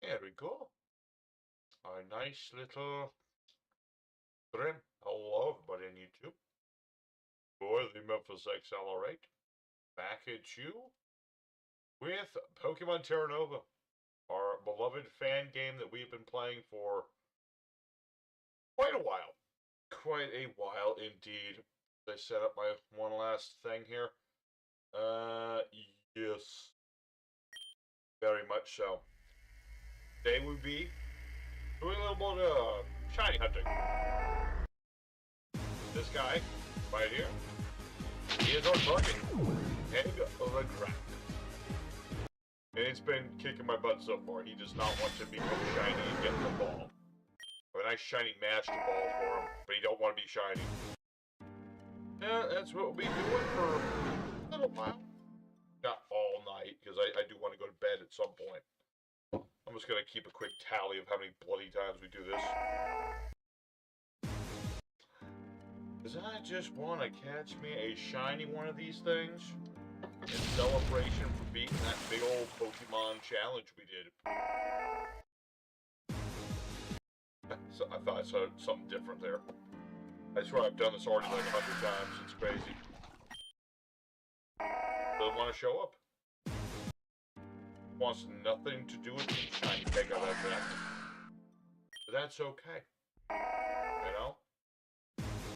There we go. A nice little trim. Hello, everybody on YouTube. For the Memphis Accelerate. Back at you with Pokemon Terra, our beloved fan game that we've been playing for quite a while. Quite a while indeed. I set up my one last thing here. Yes. Very much so. Today would be doing a little bit of shiny hunting. This guy, right here, he is our target. Egg-o-the-Crack. And it's been kicking my butt so far. He does not want to become shiny and get the ball. A nice shiny master ball for him, but he don't want to be shiny. Yeah, that's what we'll be doing for a little while. Not all night, because I do want to go to bed at some point. I'm just going to keep a quick tally of how many bloody times we do this. Because I just want to catch me a shiny one of these things in celebration for beating that big old Pokemon challenge we did. So I thought I saw something different there. I swear I've done this already like 100 times. It's crazy. Doesn't want to show up. Wants nothing to do with the shiny peg on that thing. But that's okay. You know?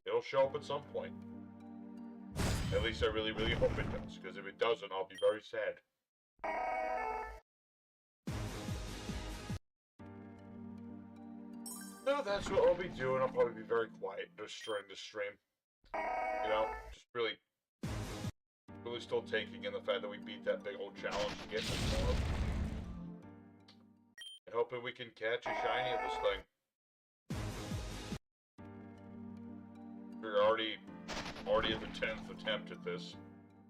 It'll show up at some point. At least I really, really hope it does. Because if it doesn't, I'll be very sad. So that's what I'll be doing. I'll probably be very quiet just during the stream. You know? Just really still taking in the fact that we beat that big old challenge to get this far. And hoping we can catch a shiny of this thing. We're already at the 10th attempt at this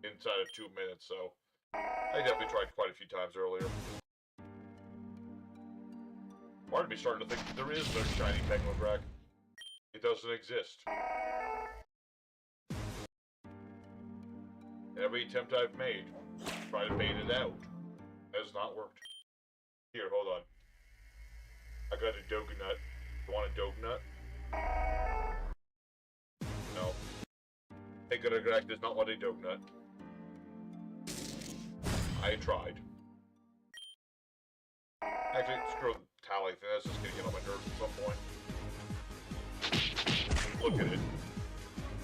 inside of 2 minutes, so I definitely tried quite a few times earlier. Part of me starting to think that there is no shiny Egg-o-the-Crack. It doesn't exist. Every attempt I've made, try to bait it out, has not worked. Here, hold on. I got a Dognut. You want a Dognut? No. Egg-o-the-Crack does not want a Dognut. I tried. Actually, screw the tally thing. That's just gonna get on my nerves at some point. Look at it.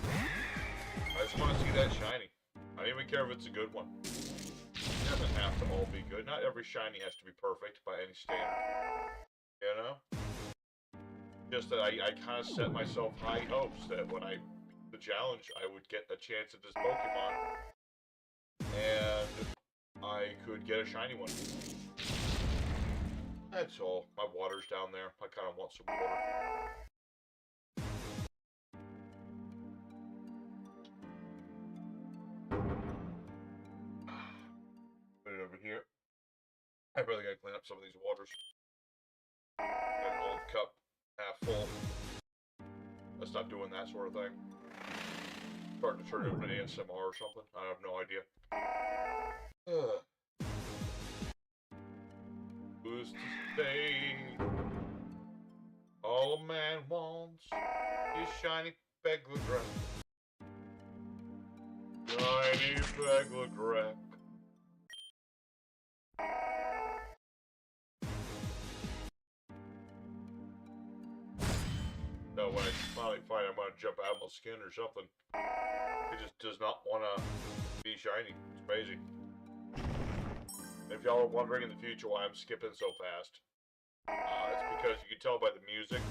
I just want to see that shiny. I don't even care if it's a good one. It doesn't have to all be good. Not every shiny has to be perfect by any standard. You know? Just that I kind of set myself high hopes that when I beat the challenge, I would get a chance at this Pokemon. And I could get a shiny one. That's all. My water's down there. I kind of want some water. Over here. I really gotta clean up some of these waters. Got an old cup, half full. Let's stop doing that sort of thing. Starting to turn it into ASMR or something. I have no idea. Who's to say? All a man wants is shiny Egg-o-the-Crack. Shiny Egg-o-the-Crack. No, when I finally find I'm gonna jump out of my skin or something. It just does not want to be shiny. It's crazy. If y'all are wondering in the future why I'm skipping so fast, it's because you can tell by the music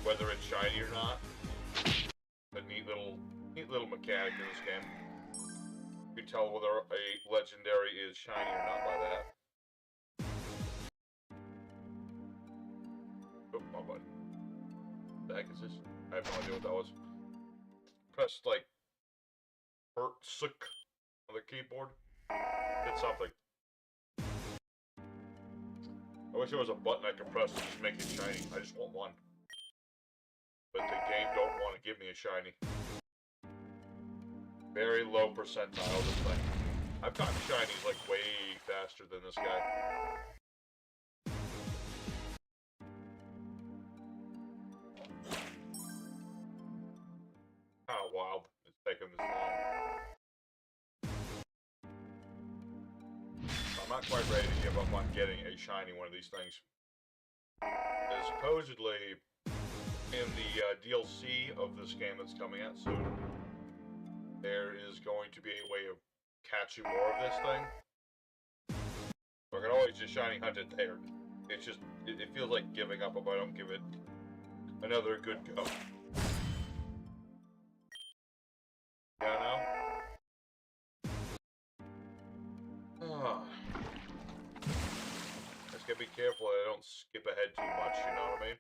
whether it's shiny or not. A neat little mechanic in this game. You can tell whether a legendary is shiny or not by that. Oh, my button. What the heck is this? I have no idea what that was. Pressed like sick on the keyboard. Did something. I wish there was a button I could press to just make it shiny. I just want one. But the game don't want to give me a shiny. Very low percentile this thing. I've gotten shinies like way faster than this guy. not quite ready to give up on getting a shiny one of these things. Supposedly, in the DLC of this game that's coming out soon, there is going to be a way of catching more of this thing. So I can always just shiny hunt it there. It's just, it feels like giving up if I don't give it another good go. Yeah, no? Just gotta be careful that I don't skip ahead too much, you know what I mean?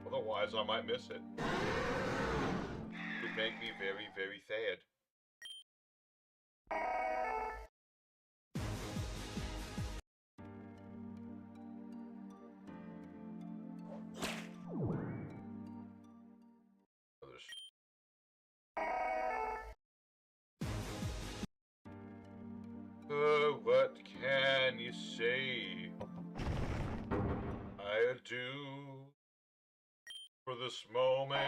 Otherwise, I might miss it. It would make me very, very sad. What can you say? I'll do for this moment.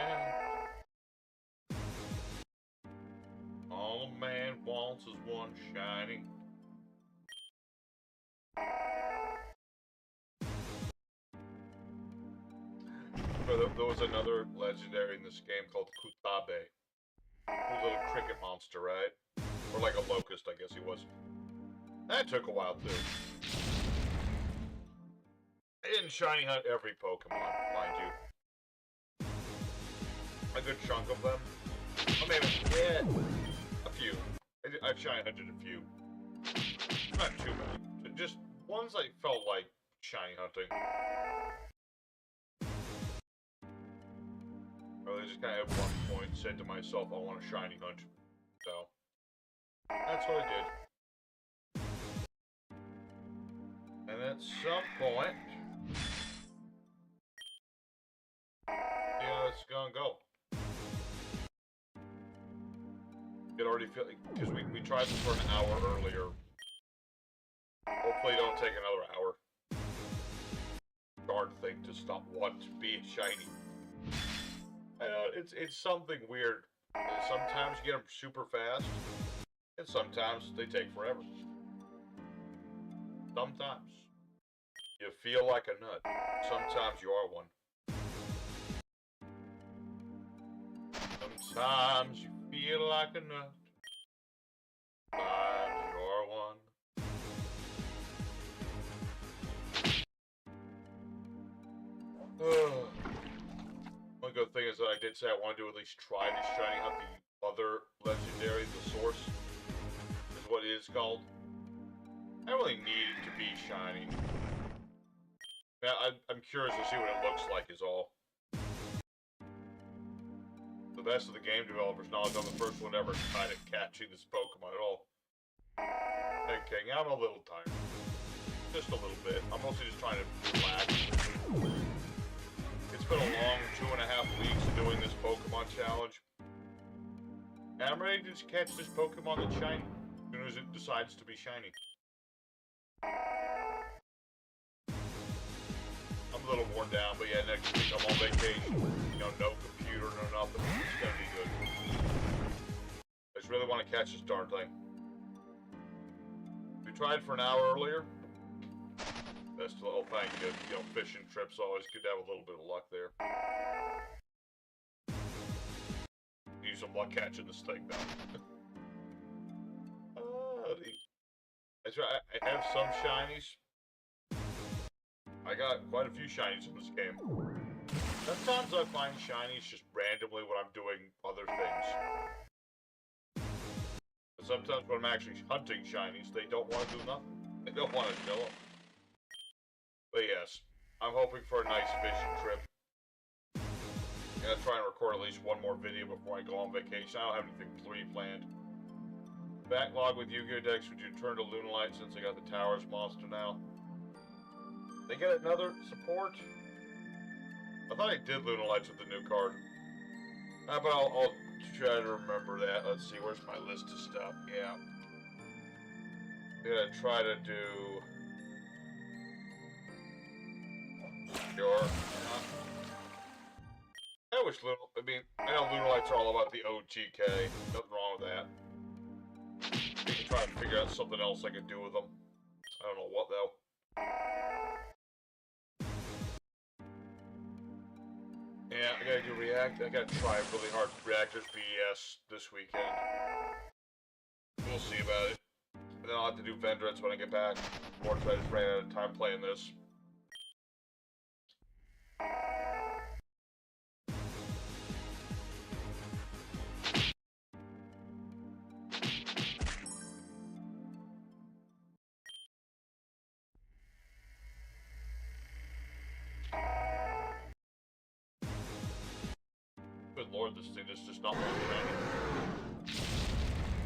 All a man wants is one shiny. There was another legendary in this game called Kutabe. Cool little cricket monster, right? Or like a locust, I guess he was. That took a while, too. I didn't shiny hunt every Pokemon, mind you. A good chunk of them. I mean, yeah, a few. I've shiny hunted a few. Not too many. Just ones I felt like shiny hunting. Or I just kind of at one point said to myself, I want a shiny hunt. So, that's what I did. And at some point, yeah, it's gonna go. It already feel like, because we tried this for an hour earlier. Hopefully, don't take another hour. Darn thing to stop wanting to be shiny. I know it's something weird. Sometimes you get them super fast, and sometimes they take forever. Sometimes you feel like a nut. Sometimes you are one. Sometimes you feel like a nut. Sometimes you are one. One good thing is that I did say I wanted to at least try to shiny hunt the other legendary, the source, is what it is called. I don't really need it to be shiny. Yeah, I'm curious to see what it looks like is all. The best of the game developers knowledge, I'm the first one ever tried at catching this Pokemon at all. Okay, I'm a little tired. Just a little bit. I'm mostly just trying to relax. It's been a long 2.5 weeks doing this Pokemon challenge. And I'm ready to just catch this Pokemon that's shiny. As soon as it decides to be shiny. I'm a little worn down, but yeah, next week I'm on vacation. You know, no computer, no nothing. It's gonna be good. I just really want to catch this darn thing. We tried for an hour earlier. That's the whole thing. Good, you know, fishing trips always good to have a little bit of luck there. Use some luck catching this thing though. I have some shinies. I got quite a few shinies in this game. Sometimes I find shinies just randomly when I'm doing other things. But sometimes when I'm actually hunting shinies, they don't want to do nothing. They don't want to kill them. But yes, I'm hoping for a nice fishing trip. I'm gonna try and record at least one more video before I go on vacation. I don't have anything pre-planned. Backlog with Yu-Gi-Oh! Decks, would you turn to Lunalite since I got the Towers monster now? They get another support? I thought I did Lunalites with the new card. But I'll try to remember that. Let's see, where's my list of stuff? Yeah. I'm gonna try to do... Sure. I wish I know Lunalites are all about the OTK. Nothing wrong with that. You can try trying to figure out something else I can do with them. I don't know what, though. Yeah, I gotta do React. I gotta try really hard Reactors BES this weekend. We'll see about it. And then I'll have to do Vendreds when I get back. Or try to ran out of time playing this. Good lord, this thing is just not one shiny.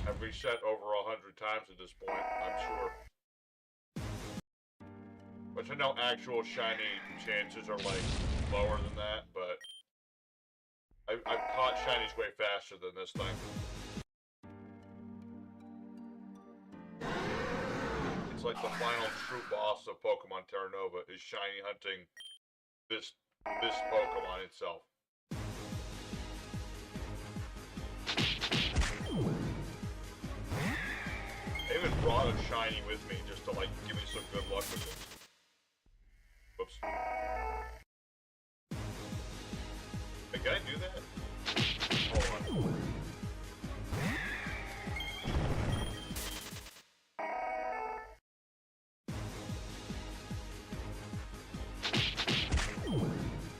I've reset over 100 times at this point, I'm sure. Which I know actual shiny chances are like lower than that, but I've caught shinies way faster than this thing. It's like the final true boss of Pokemon Terra Nova is shiny hunting this Pokemon itself. I even brought a shiny with me just to like give me some good luck with it. Whoops. Hey, can I do that? Hold on.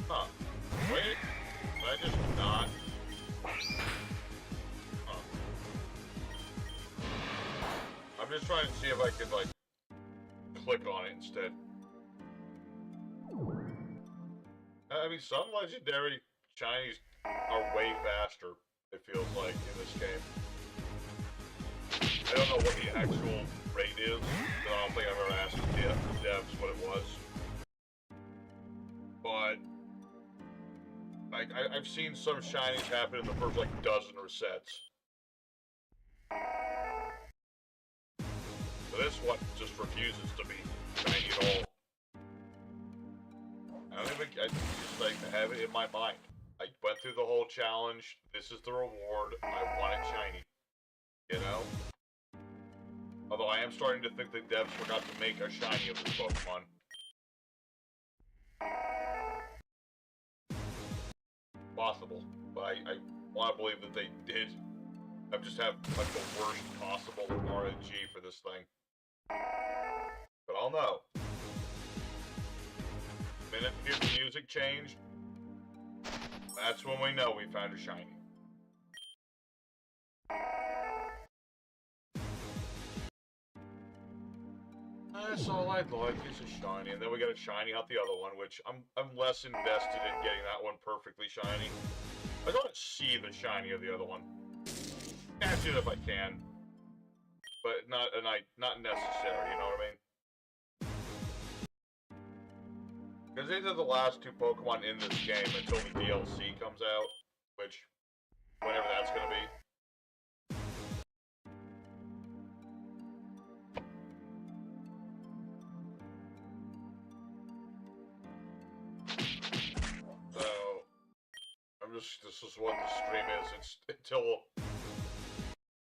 Huh. Wait. Did I just not? Huh. I'm just trying to see if I could, like, click on it instead. I mean, some legendary shinies are way faster, it feels like, in this game. I don't know what the actual rate is, but I don't think I've ever asked the devs what it was. But, like, I've seen some shinies happen in the first, like, dozen resets. So this one just refuses to be shiny at all. I just like have it in my mind. I went through the whole challenge. This is the reward. I want it shiny. You know? Although I am starting to think the devs forgot to make a shiny of this Pokemon. Possible. But I want to believe that they did. I just have like the worst possible RNG for this thing. But I'll know. The minute we hear the music change, that's when we know we found a shiny. That's all I'd like is a shiny, and then we got a shiny out the other one, which I'm less invested in getting that one perfectly shiny. I want to see the shiny of the other one. Catch it if I can, but not necessary. You know what I mean? Because these are the last two Pokemon in this game until the DLC comes out, which, whenever that's going to be. So, this is what the stream is. It's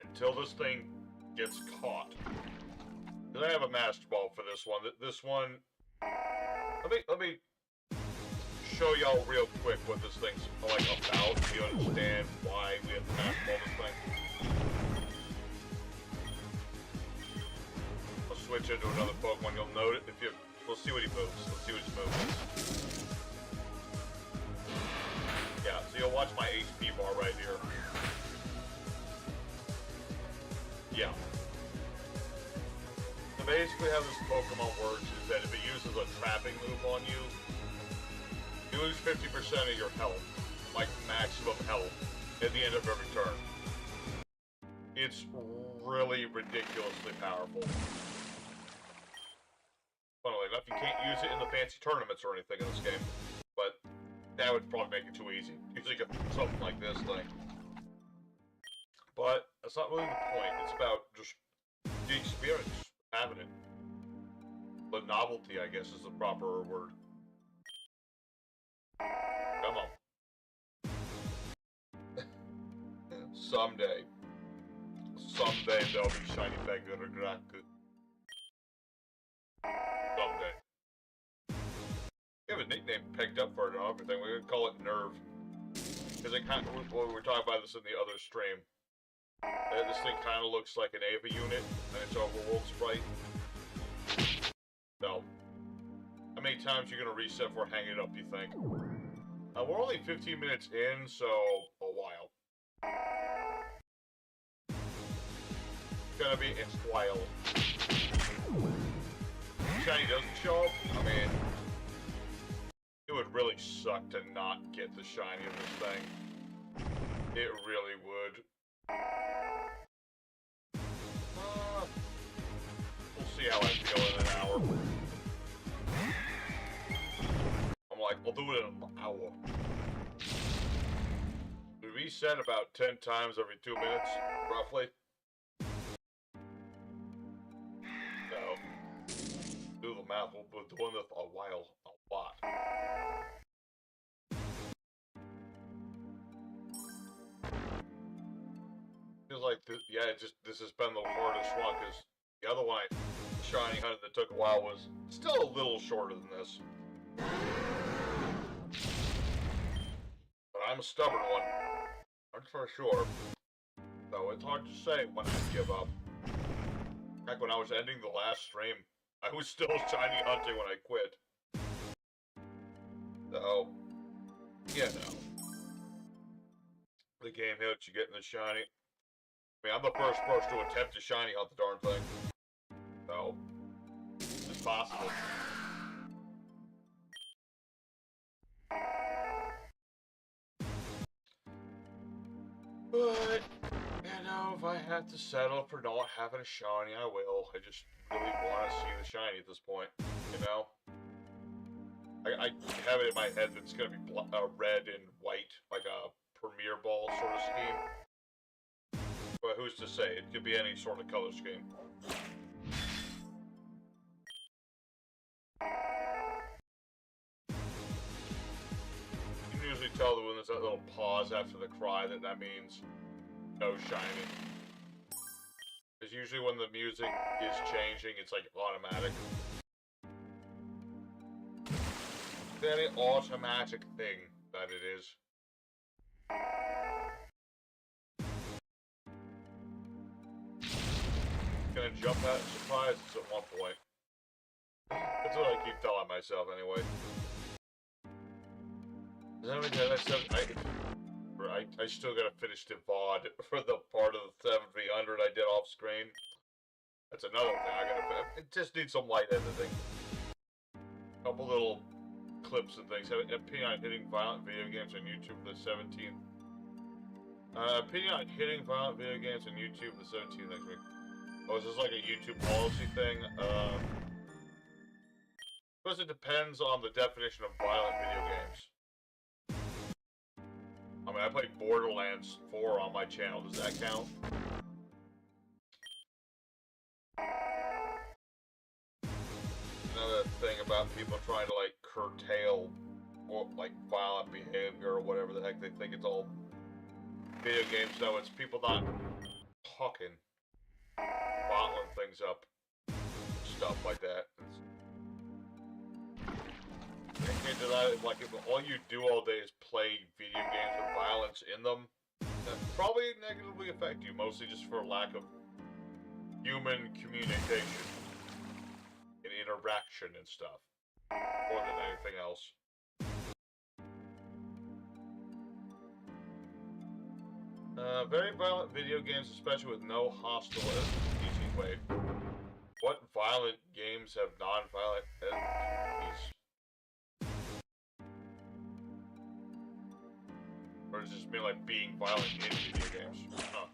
until this thing gets caught. Because I have a Master Ball for this one. This one, let me show y'all real quick what this thing's like about, so you understand why we have to Master Ball this thing. I'll switch into another Pokemon. You'll note it if you. We'll see what he moves. Let's see what his move is. Yeah, so you'll watch my HP bar right here. Yeah. So basically how this Pokemon works is that if it uses a trapping move on you, you lose 50% of your health, like maximum health, at the end of every turn. It's really ridiculously powerful. Funnily enough, you can't use it in the fancy tournaments or anything in this game, but that would probably make it too easy. Usually get something like this thing. But that's not really the point. It's about just the experience, having it. The novelty, I guess, is the proper word. Come on. Someday. someday there'll be shiny Mega Raku. Someday. We have a nickname picked up for it and everything. We're gonna call it Nerve. Because it kind of, we were talking about this in the other stream. This thing kind of looks like an Ava unit, and it's overworld sprite. So, how many times you gonna reset for hanging it up, you think? We're only 15 minutes in, so a while. It's gonna be a while. Shiny doesn't show up. I mean, it would really suck to not get the shiny of this thing. It really would. We'll see how I feel in an hour. I'm like, I'll do it in an hour. We reset about 10 times every 2 minutes, roughly. So, do the math, we'll be doing this a while, a lot. Feels like, yeah, this has been the hardest one, because the other one, shiny hunted that took a while, was still a little shorter than this. But I'm a stubborn one, that's for sure. So it's hard to say when I give up. Back when I was ending the last stream, I was still shiny hunting when I quit. So, yeah, no. The game hits you getting the shiny. I mean, I'm the first person to attempt to shiny hunt the darn thing. So, it's possible. But, you know, if I have to settle for not having a shiny, I will. I just really want to see the shiny at this point, you know? I have it in my head that it's going to be red and white, like a Premier Ball sort of scheme. But who's to say? It could be any sort of color scheme. You can usually tell that when there's that little pause after the cry that means no shiny. Because usually when the music is changing, it's like automatic. Very automatic thing that it is. Gonna jump at surprises at one point. That's what I keep telling myself anyway. I still gotta finish the VOD for the part of the 7300 I did off screen. That's another thing I gotta. It just needs some light editing. A couple little clips and things. Have an opinion on hitting violent video games on YouTube for the 17th. Opinion on hitting violent video games on YouTube for the 17th next week. Oh, is this like a YouTube policy thing? Because it depends on the definition of violent video games. I mean, I played Borderlands 4 on my channel. Does that count? Another thing about people trying to, like, curtail, or, like, violent behavior or whatever the heck they think it's all video games. No, it's people not talking. Bottling things up, stuff like that. I can't deny it. Like, if all you do all day is play video games with violence in them, that probably negatively affect you, mostly just for lack of human communication and interaction and stuff, more than anything else. Very violent video games, especially with no hostile easy way. What violent games have non-violent enemies? Or does it just mean like being violent in video games? Huh.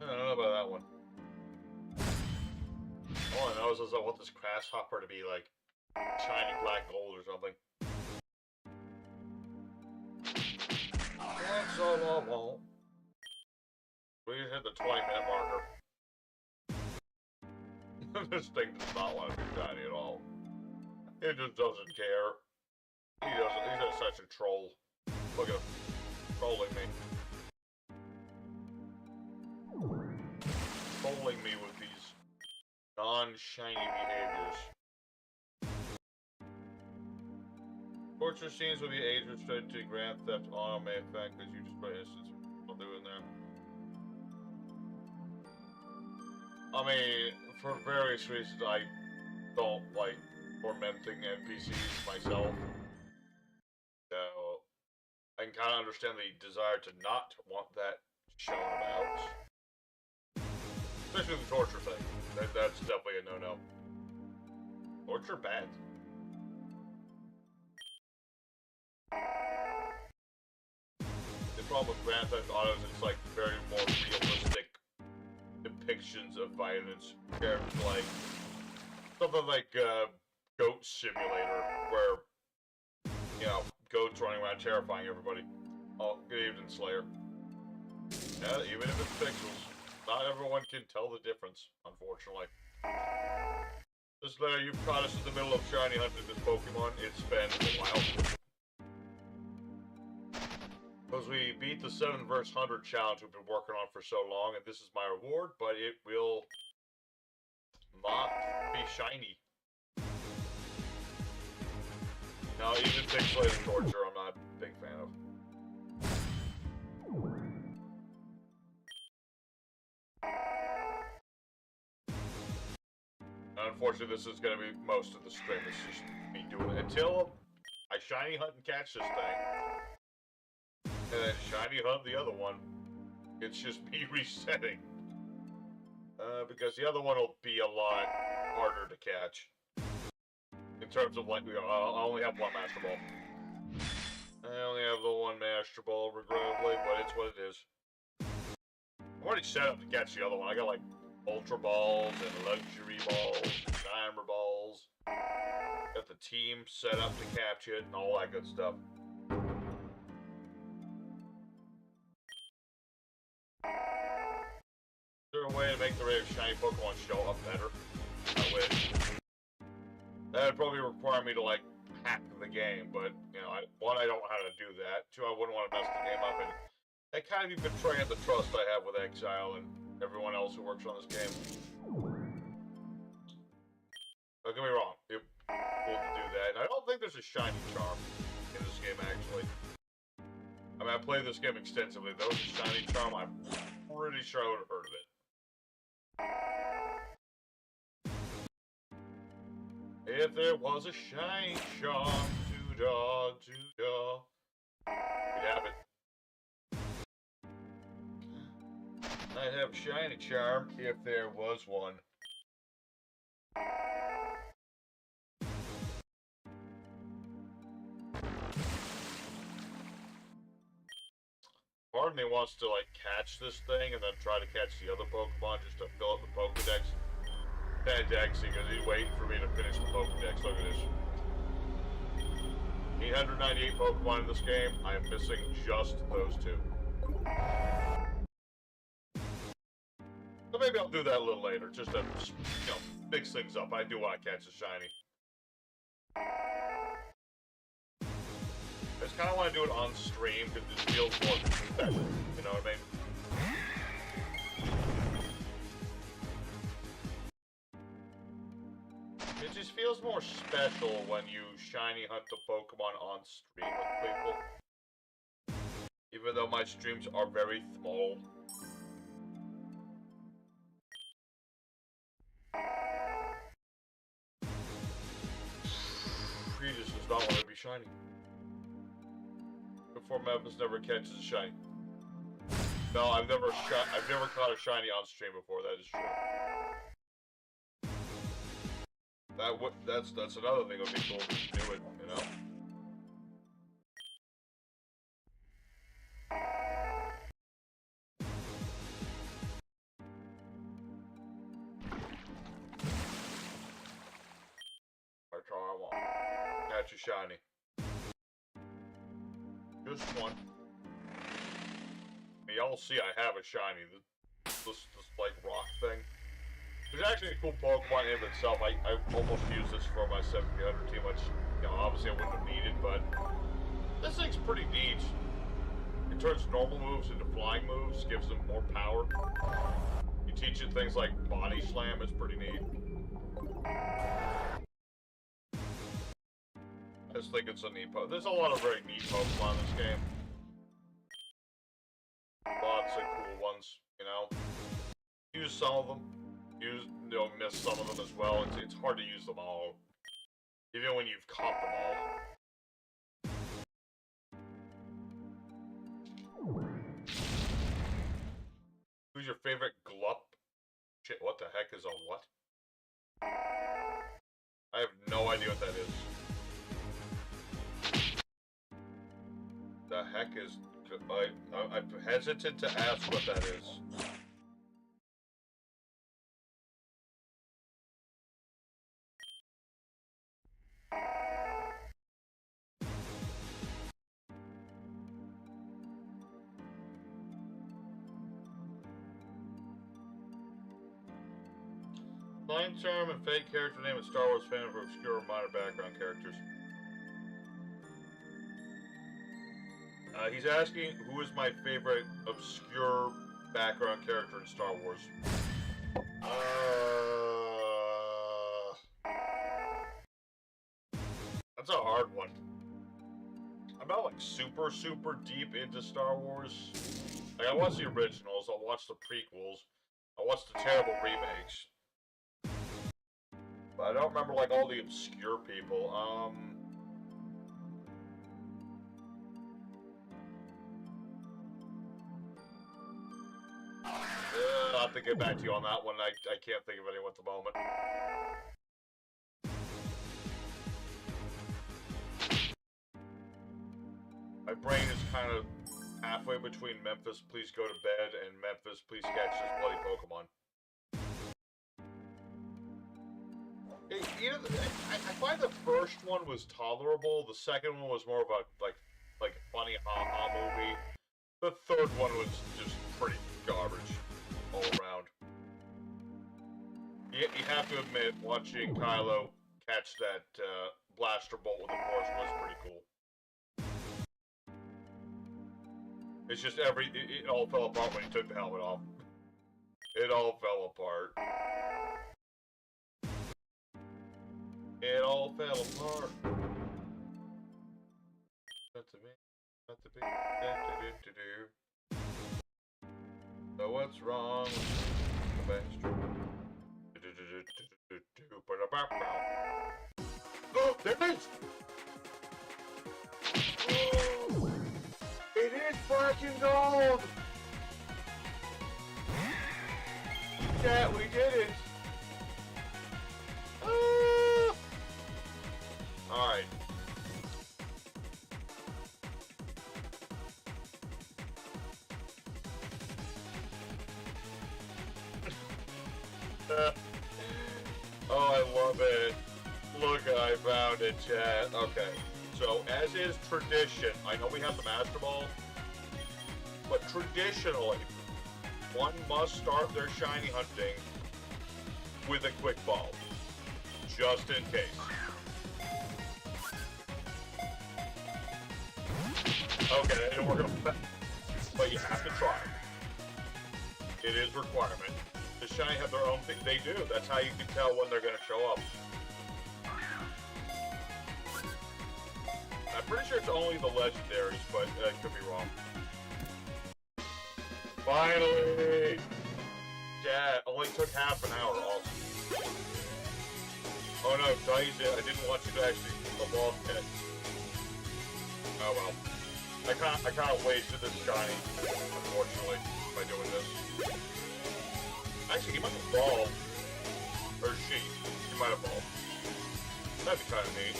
I don't know about that one. All I know is I want this grasshopper to be like shiny black gold or something. That's all I want. We just hit the 20-minute marker. This thing does not want to be shiny at all. He just doesn't care. He's just such a troll. Look at him. trolling me. Trolling me with these non-shiny behaviors. Torture scenes will be age restricted to Grand Theft Auto may affect because you just put instance will do in there. I mean, for various reasons, I don't like tormenting NPCs myself. So, I can kind of understand the desire to not want that shown about. Especially the torture thing. That's definitely a no-no. Torture bad. The problem with Grand Theft Auto is it's like very more realistic depictions of violence. Compared to like something like Goat Simulator, where you know goats running around terrifying everybody. Oh, good evening, Slayer. Yeah, even if it's pixels, not everyone can tell the difference, unfortunately. This Slayer, you've caught us in the middle of shiny hunting this Pokemon. It's been a while. Because we beat the 7 vs 100 challenge we've been working on for so long, and this is my reward, but it will not be shiny. Now, even pixelated torture, I'm not a big fan of. Unfortunately, this is going to be most of the stream. It's just me doing it until I shiny hunt and catch this thing. And then shiny hunt the other one. It's just me resetting. Because the other one will be a lot harder to catch. In terms of, like, I only have one Master Ball. I only have the one Master Ball, regrettably, but it's what it is. I'm already set up to catch the other one. I got, like, Ultra Balls and Luxury Balls and Timer Balls. Got the team set up to catch it and all that good stuff. Is there a way to make the rate of shiny Pokemon show up better? I wish. That would probably require me to, like, hack the game, but, you know, one, I don't know how to do that. Two, I wouldn't want to mess the game up, and that kind of be betraying the trust I have with Exile and everyone else who works on this game. Don't get me wrong, it's cool to do that, and I don't think there's a shiny charm in this game, actually. I mean, I played this game extensively. If there was a shiny charm, I'm pretty sure I would have heard of it. If there was a shiny charm, doo-dah, doo-dah, we'd have it. I'd have a shiny charm if there was one. Part of me wants to, like, catch this thing and then try to catch the other Pokemon just to fill up the Pokedex. Fantastic, because he's waiting for me to finish the Pokedex. Look at this. 898 Pokemon in this game. I am missing just those two. So maybe I'll do that a little later, just to, you know, mix things up. I do want to catch a shiny. I just kind of want to do it on stream because it feels more special. You know what I mean? It just feels more special when you shiny hunt the Pokemon on stream with people. Even though my streams are very small. Regis does not want to be shiny. Before Memphis never catches a shiny. No, I've never caught a shiny on stream before. That is true. That's another thing that would be cool to do it, you know. That's all I want. Catch a shiny. Just one. Y'all see I have a shiny. This like rock thing. It's actually a cool Pokemon in itself. I almost used this for my 700 team, which, you know, obviously I wouldn't have needed, but this thing's pretty neat. It turns normal moves into flying moves, gives them more power. You teach it things like body slam, it's pretty neat. I just think it's a neat Pokemon. There's a lot of very neat Pokemon in this game. Lots of cool ones, you know. Use some of them. Miss some of them as well. It's hard to use them all. Even when you've caught them all. Who's your favorite Glup? Shit, what the heck is a what? I have no idea what that is. The heck is... I'm hesitant to ask what that is. Line charm and fake character name of Star Wars fan for obscure minor background characters. He's asking who is my favorite obscure background character in Star Wars. That's a hard one. I'm not like super deep into Star Wars. Like I watch the originals, I'll watch the prequels, I watch the terrible remakes. But I don't remember like all the obscure people. I'll have to get back to you on that one. I can't think of anyone at the moment. My brain is kind of halfway between Memphis, please go to bed, and Memphis, please catch this bloody Pokemon. I find the first one was tolerable. The second one was more of a like funny ha-ha movie. The third one was just pretty garbage all around. You have to admit, watching Kylo catch that blaster bolt with the Force was pretty cool. It's just it all fell apart when he took the helmet off. It all fell apart. It all fell apart. Not to me. Not to be. So what's wrong with the bastard? Oh, there it is! Oh, it is fucking gold! Yeah, we did it! Alright. Oh, I love it. Look, I found it, chat. Okay. So, as is tradition, I know we have the Master Ball, but traditionally, one must start their shiny hunting with a quick ball. Just in case. Okay, that didn't work out, but you have to try. It is a requirement. The shiny have their own thing. They do. That's how you can tell when they're going to show up. I'm pretty sure it's only the legendaries, but I could be wrong. Finally! Yeah, only took half an hour also. Oh no, Dice, I didn't want you to actually evolve it. Oh well. I kind of wasted this shiny, unfortunately, by doing this. Actually, he might have evolved. Or she. He might have evolved. That'd be kind of neat.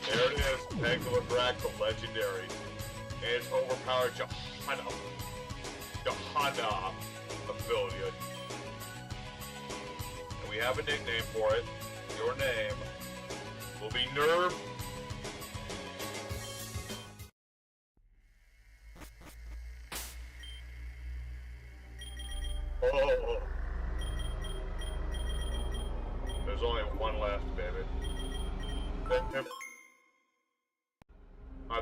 There it is. Megalobrack, the legendary. And it's overpowered Johanna. Johanna ability. And we have a nickname for it. Your name will be Nerve. Oh. There's only one left, baby.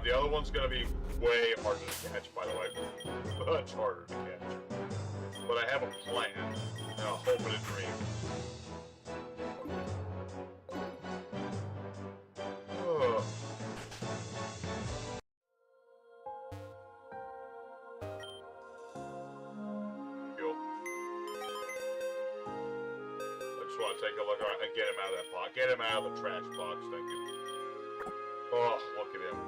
The other one one's gonna be way harder to catch, by the way. Much harder to catch. But I have a plan, and a hope and a dream. Ugh. Just want to take a look around and get him out of that box. Get him out of the trash box, thank you. Oh, look at him.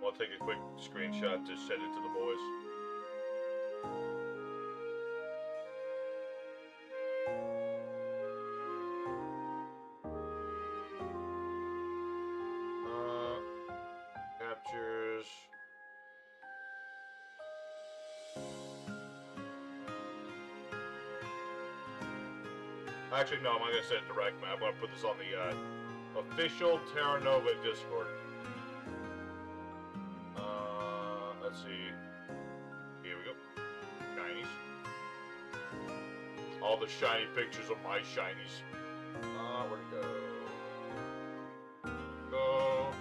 I'll take a quick screenshot to send it to the boys. Captures. Actually, no, I'm not going to send it direct, man. I'm going to put this on the official Terra Discord. Let's see. Here we go. Shinies. All the shiny pictures of my shinies. Where'd it go? Go.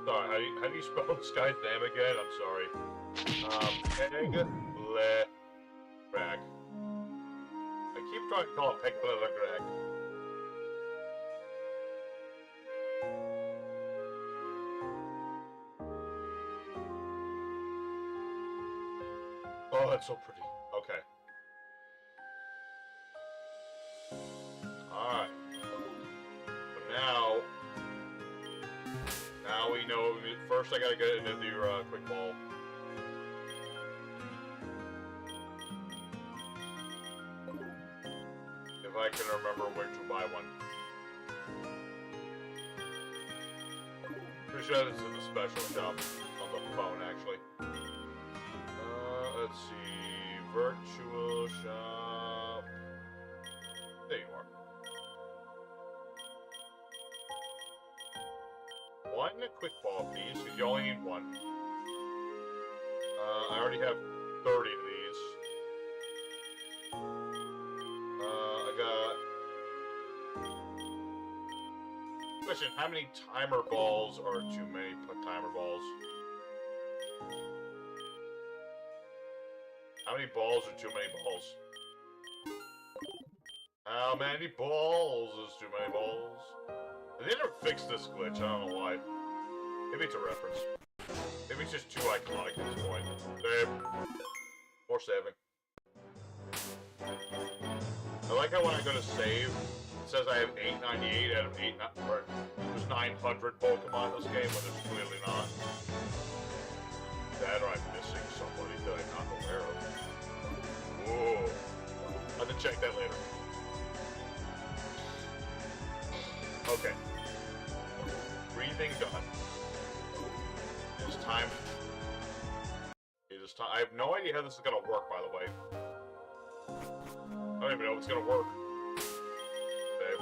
Sorry, how do you spell this guy's name again? I'm sorry. Peg Le Greg. I keep trying to call it Peg Le Greg. Oh, that's so pretty. Okay. Alright. But now we know. First, I gotta get into your quick ball. If I can remember where to buy one. Pretty sure this is in the special shop on the phone, actually. Let's see. Virtual shop. There you are. One quick ball, please, because you only need one. I already have 30 of these. I got... Question, how many timer balls are too many timer balls? How many balls are too many balls? How many balls is too many balls? They never fixed this glitch, I don't know why. Maybe it's a reference. Maybe it's just too iconic at this point. Save. More saving. I like how when I go to save, it says I have 898 out of 8, or there's 900 Pokemon in this game, when there's clearly not. That or I'm missing somebody that I'm not aware of. Whoa. I'll have to check that later. Okay. Breathing done. It's time. It is time. I have no idea how this is gonna work, by the way. I don't even know if it's gonna work. Okay.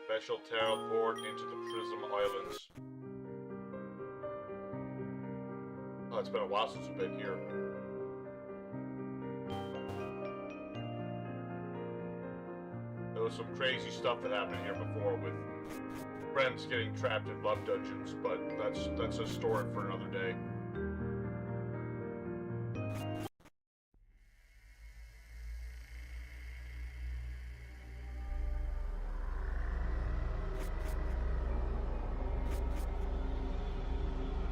Special teleport into the Prism Islands. Oh, it's been a while since we've been here. There was some crazy stuff that happened here before with friends getting trapped in love dungeons, but that's a story for another day.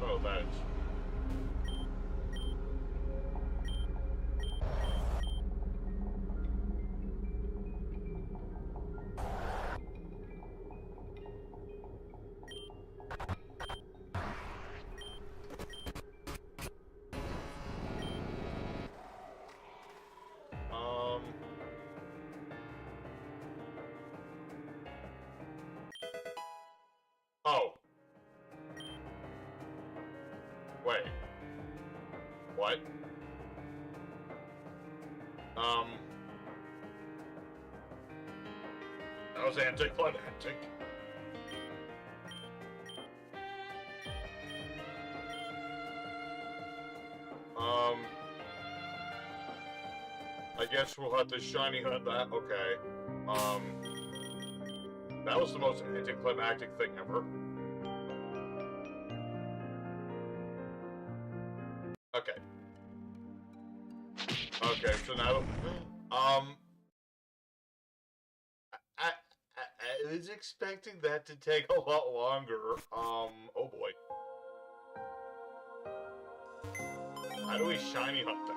Oh, that is. Oh. Wait. What? That was anticlimactic. I guess we'll have to shiny hunt that. Okay. That was the most anticlimactic thing ever. Okay. Okay, so now, I was expecting that to take a lot longer. Oh boy. How do we shiny hunt that?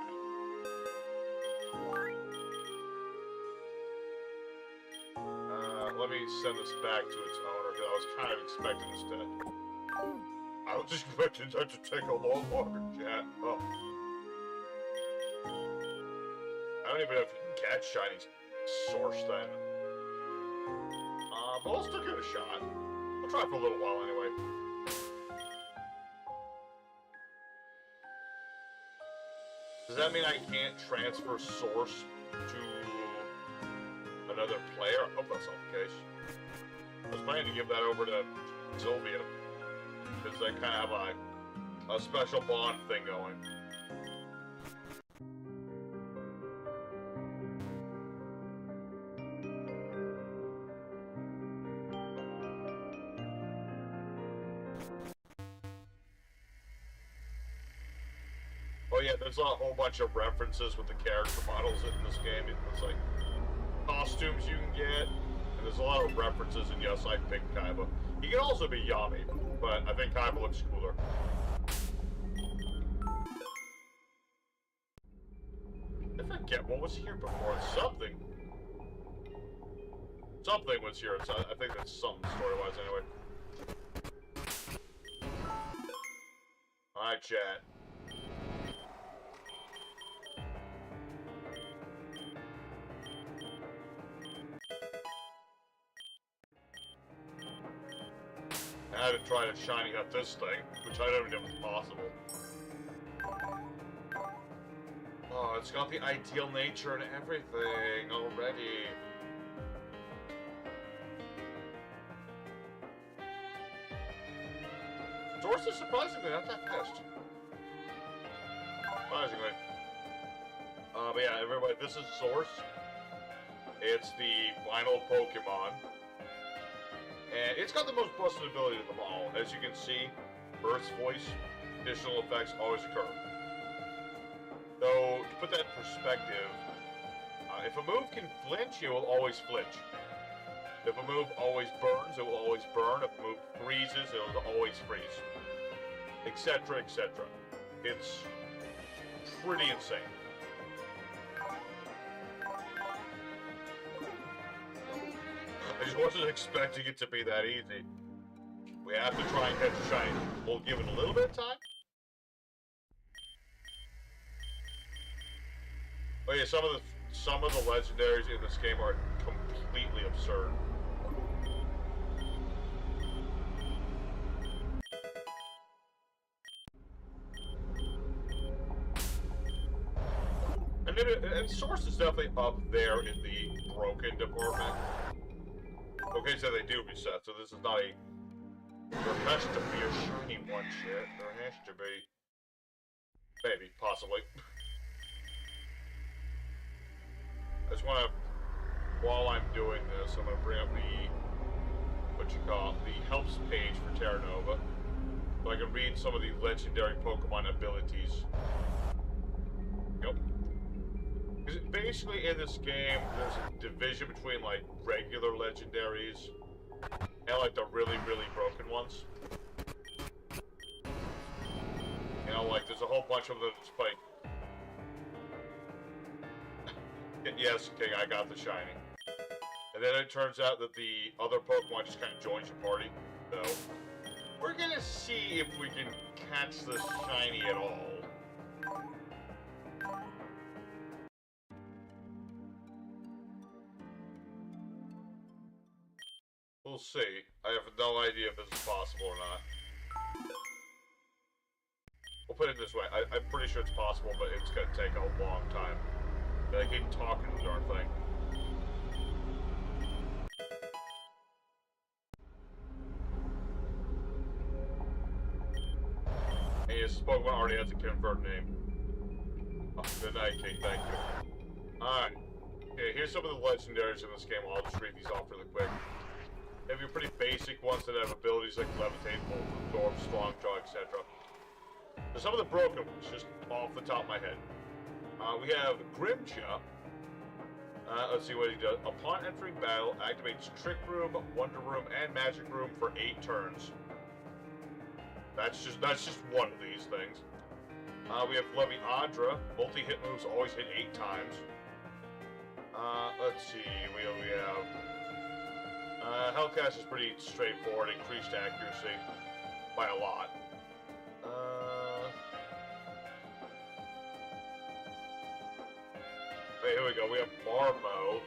Let me send this back to its owner, because I was kind of expecting this to... I was expecting that to take a lot longer, chat. Oh. I don't even know if you can catch shiny source then. But I'll still give it a shot. I'll try for a little while anyway. Does that mean I can't transfer source to another player? I hope that's not the case. I was planning to give that over to Sylvia, because they kind of have a special bond thing going. Oh yeah, there's a whole bunch of references with the character models in this game. It's like costumes you can get, and there's a lot of references, and yes, I picked Kaiba. He can also be Yami, but I think Kaiba looks cooler. I forget what was here before. Something. Something was here. So I think that's something story-wise anyway. Alright, chat. I had to try to shiny up this thing, which I don't even know is possible. Oh, it's got the ideal nature and everything already. Source is surprisingly not that fast. Surprisingly. But yeah, everybody, this is Source. It's the final Pokemon. And it's got the most busted ability of them all. As you can see, Burst Voice, additional effects always occur. Though, to put that in perspective, if a move can flinch, it will always flinch. If a move always burns, it will always burn. If a move freezes, it will always freeze. Etc., etc. It's pretty insane. I just wasn't expecting it to be that easy. We have to try and catch a shiny. We'll give it a little bit of time. Oh yeah, some of the legendaries in this game are completely absurd. And Source is definitely up there in the broken department. Okay, so they do reset, so this is not a... There has to be a shiny one, shit. There has to be. Maybe, possibly. I just want to... While I'm doing this, I'm going to bring up the... the helps page for Terra Nova. So I can read some of the legendary Pokemon abilities. Yep. Because basically in this game, there's a division between, like, regular legendaries and, like, the really, really broken ones. You know, like, there's a whole bunch of them that's, like... Yes, okay, I got the shiny. And then it turns out that the other Pokemon just kind of joins your party. So, we're gonna see if we can catch this shiny at all. We'll see. I have no idea if this is possible or not. We'll put it this way. I'm pretty sure it's possible, but it's gonna take a long time. I keep talking to the darn thing. Yes, this Pokemon already has a confirmed name. Oh, good night, King. Thank you. Alright. Okay, here's some of the legendaries in this game. I'll just read these off really quick. They have your pretty basic ones that have abilities like Levitate, Bolt, Absorb, Strong Jaw, etc. There's some of the broken ones, just off the top of my head. We have Grimcha. Let's see what he does. Upon entering battle, activates Trick Room, Wonder Room, and Magic Room for 8 turns. That's just one of these things. We have Leviandra. Multi-hit moves always hit 8 times. Let's see. We have Hellcast is pretty straightforward. Increased accuracy by a lot. Wait, here we go. We have Marmo.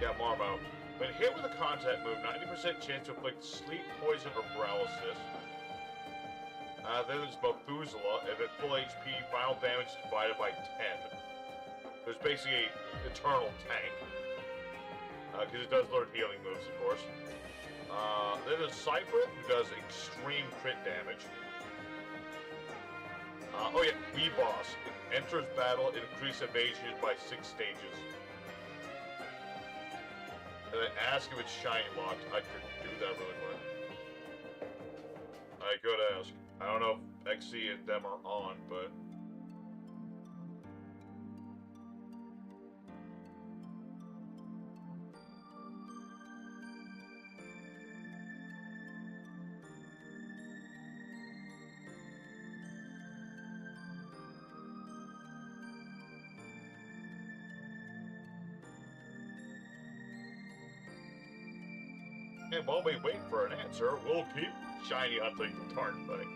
Yeah, Marmo. When hit with a contact move, 90% chance to inflict sleep, poison, or paralysis. Then there's Methuselah. If at full HP, final damage is divided by 10. There's basically an eternal tank. Because it does learn healing moves, of course. Then there's Cypher, who does extreme crit damage. Oh yeah, Weeboss. Enters battle, increase evasion by 6 stages. And then ask if it's shiny locked. I could do that really quick. I could ask. I don't know if XC and them are on, but... And while we wait for an answer, we'll keep shiny hunting the darn thing.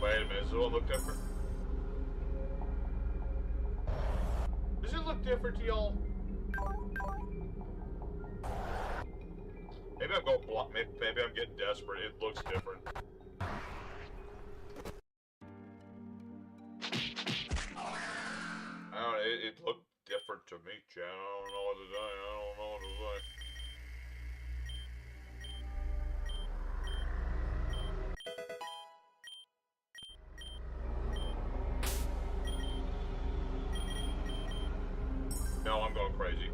Wait a minute, does it all look different? Does it look different to y'all? Maybe I'm going block. Maybe I'm getting desperate. It looks different. I don't know. It looked different to me, Chad. I don't know what to say. I don't know what to say. No, I'm going crazy.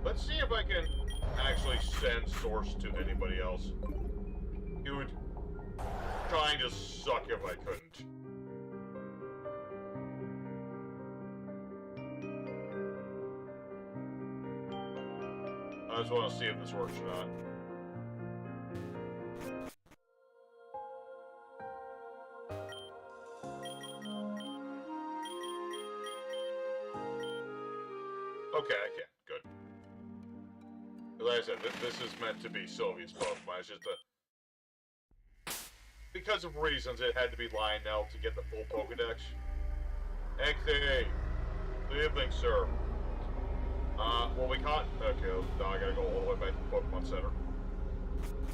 Let's see if I can actually send Source to anybody else. It would kind of suck if I couldn't. I just want to see if this works or not. Okay, I can. Good. Like I said, this is meant to be Sylvia's Pokemon. It's just because of reasons, it had to be Lionel to get the full Pokedex. XA! Good evening, sir. Well, we caught... Okay, now I gotta go all the way back to the Pokemon Center.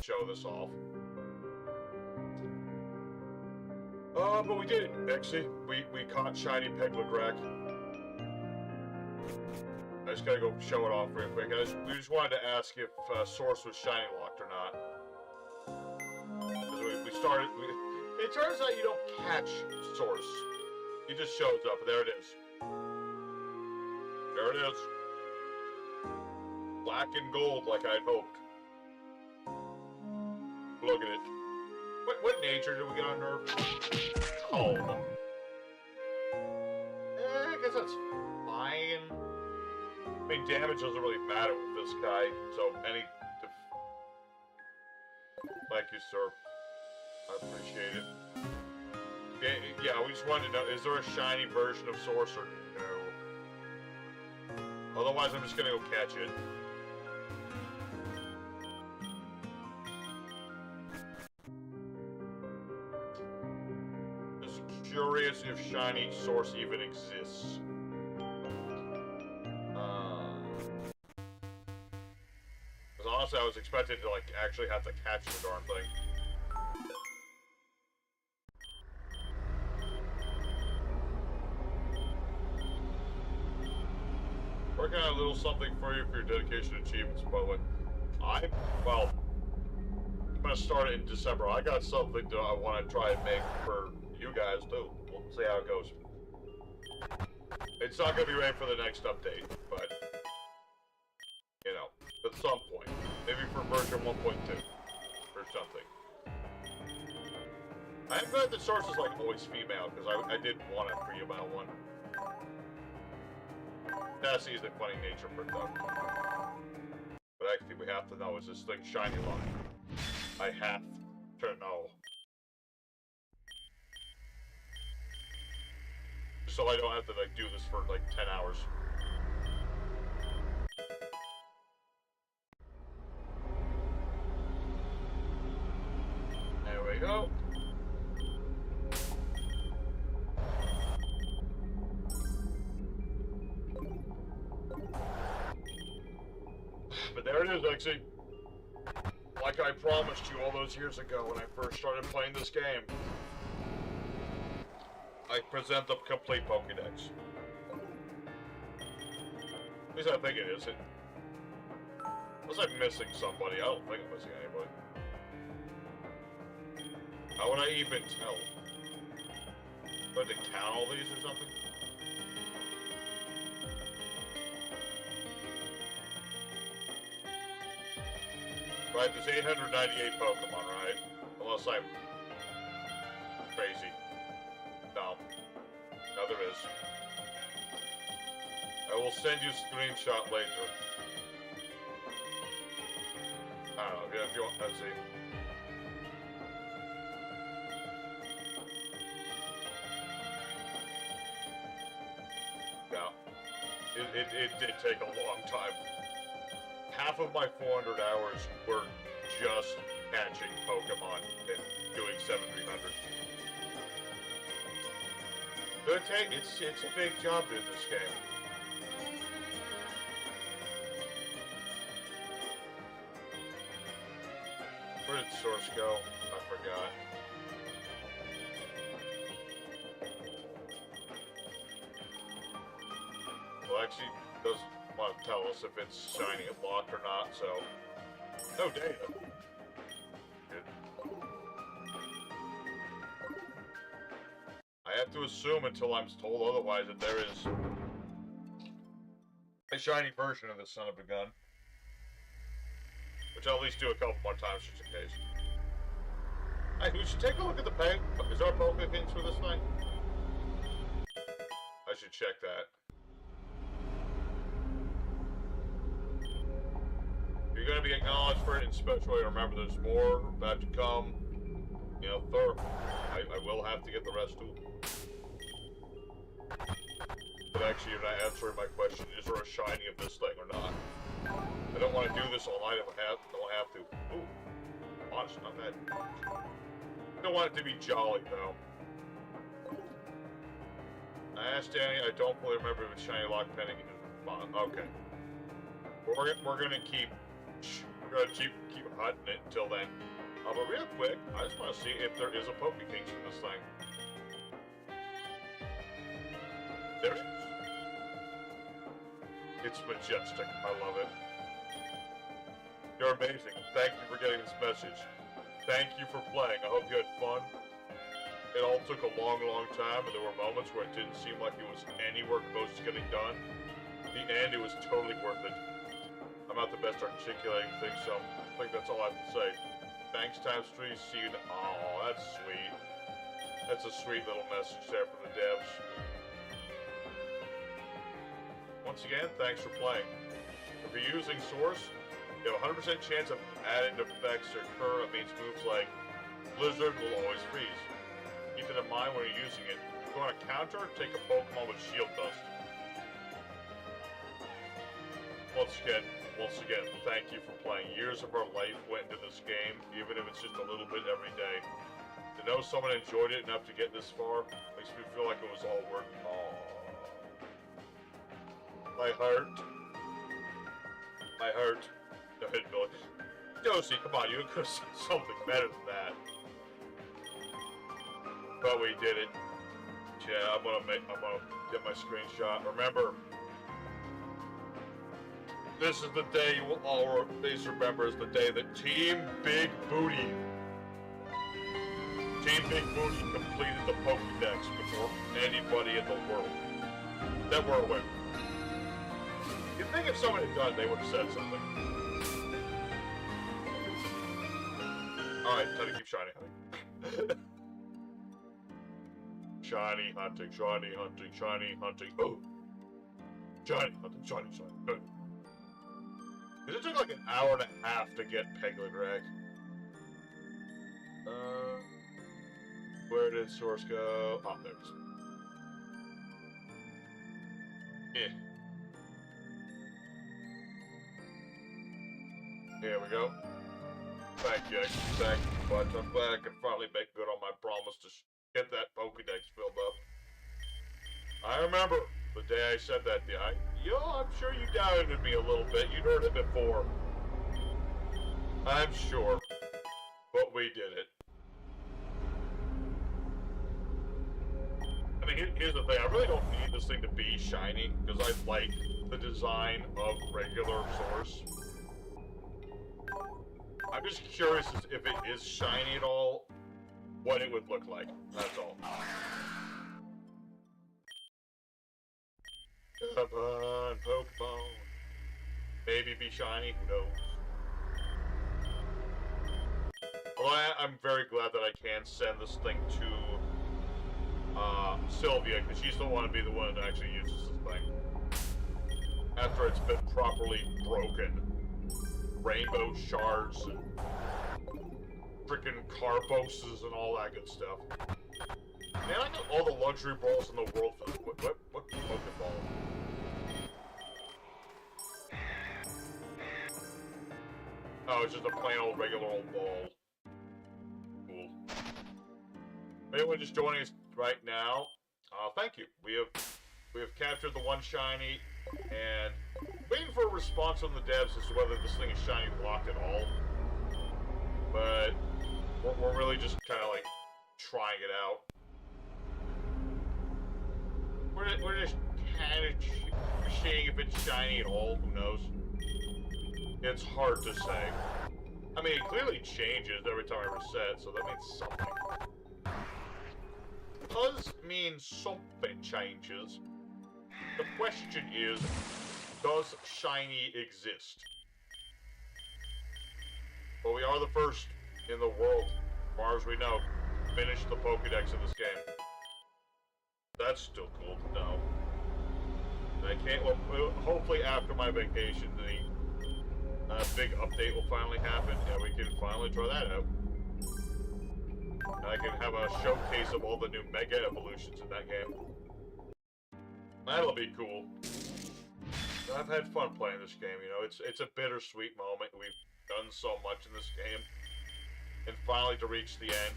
Show this off. But we did it, actually. We caught Shiny Peglegrak. I just gotta go show it off real quick. We just wanted to ask if Source was shiny locked or not. We started... it turns out you don't catch Source. He just shows up. There it is. There it is. Black and gold like I'd hoped. Look at it. What nature did we get on Nerve? Oh. I guess that's fine. I mean, damage doesn't really matter with this guy, so any... Thank you, sir. I appreciate it. Okay, yeah, we just wanted to know, is there a shiny version of Source or no? Otherwise, I'm just gonna go catch it. Just curious if shiny Source even exists. Honestly, I was expecting to, like, actually have to catch the darn thing. a little something for you for your dedication achievements, by the way. I'm gonna start it in December. I got something that I want to try and make for you guys too. We'll see how it goes. It's not gonna be ready for the next update, but you know, at some point, maybe for version 1.2 or something. I'm glad the source is like always female because I did want a female one. Sassy is a funny nature for it though. But actually, we have to know, is this thing shiny line? I have to know. So I don't have to, like, do this for, like, 10 hours. There we go. But there it is, actually. Like I promised you all those years ago when I first started playing this game. I present the complete Pokédex. At least I think it is. Unless I'm missing somebody. I don't think I'm missing anybody. How would I even tell? Do I have to count all these or something? Right, there's 898 Pokemon, right? Unless I'm crazy. No. No, there is. I will send you a screenshot later. I don't know, if you want, let's see. Yeah. It did take a long time. Half of my 400 hours were just catching Pokemon and doing 7300. It's a big job in this game. Where did Source go? I forgot. Well, actually, doesn't want to tell us if it's shiny and locked or not, so... No data. Good. I have to assume until I'm told otherwise that there is a shiny version of this son of a gun. Which I'll at least do a couple more times just in case. Hey, we should take a look at the paint. Is our Pokémon for this thing? I should check that. You're gonna be acknowledged for it in special way. Remember, there's more that to come. You know, third. I will have to get the rest too. But actually, you're not answering my question. Is there a shiny of this thing or not? I don't want to do this all night if I don't have to. Ooh. Honest, not bad. I don't want it to be jolly, though. I asked Danny, I don't fully remember if it's shiny lock pending in Pokemon. Okay. We're gonna keep hunting it until then. But real quick, I just want to see if there is a Pokékings for this thing. There it is. It's majestic. I love it. You're amazing. Thank you for getting this message. Thank you for playing. I hope you had fun. It all took a long, long time, and there were moments where it didn't seem like it was anywhere close to getting done. In the end, it was totally worth it. I'm not the best articulating things, so I think that's all I have to say. Thanks times 3. See you. Oh, that's sweet. That's a sweet little message there from the devs. Once again, thanks for playing. If you're using Source, you have a 100% chance of adding effects that occur. That means moves like Blizzard will always freeze. Keep it in mind when you're using it. If you want to counter, take a Pokemon with Shield Dust. Once again, thank you for playing. Years of our life went into this game, even if it's just a little bit every day. To know someone enjoyed it enough to get this far makes me feel like it was all worth it. My heart. Go ahead, Billy. Josie, come on, you could have said something better than that. But we did it. Yeah, I'm gonna get my screenshot. Remember, This is the day you will always remember as the day that Team Big Booty completed the Pokédex before anybody in the world that we're aware. You'd think if someone had done it, they would have said something. Alright, time to keep shiny hunting. Shiny hunting, shiny hunting, shiny hunting. Oh! Shiny hunting, shiny, shiny. Good. It took like an hour and a half to get Pegledrag. Where did Source go? Oh, there it is. Yeah. Here we go. Thank you, thank you much. I'm glad I can finally make good on my promise to get that Pokédex filled up. I remember the day I said that. I'm sure you doubted me a little bit. You'd heard it before. I'm sure. But we did it. I mean, here's the thing. I really don't need this thing to be shiny, because I like the design of regular Source. I'm just curious if it is shiny at all, what it would look like. That's all. Come on, Pokemon. Maybe be shiny, who knows? Well, I'm very glad that I can send this thing to Sylvia, because she's the one to be the one that actually uses this thing. After it's been properly broken. Rainbow shards and freaking Carboses and all that good stuff. Man, I got all the luxury balls in the world for this. What Pokeball? Oh, it's just a plain old regular old ball. Cool. Anyone just joining us right now? Thank you. We have captured the one shiny, and waiting for a response from the devs as to whether this thing is shiny locked at all. But we're really just kind of like trying it out. We're just kind of seeing if it's shiny at all. Who knows? It's hard to say. I mean, it clearly changes every time I reset, so that means something. Does mean something changes. The question is, does shiny exist? Well, we are the first in the world, as far as we know, to finish the Pokédex in this game. That's still cool to know. And I can't, well, hopefully after my vacation, the big update will finally happen, and we can finally try that out. And I can have a showcase of all the new Mega Evolutions in that game. That'll be cool. I've had fun playing this game, you know, it's a bittersweet moment. We've done so much in this game. And finally to reach the end.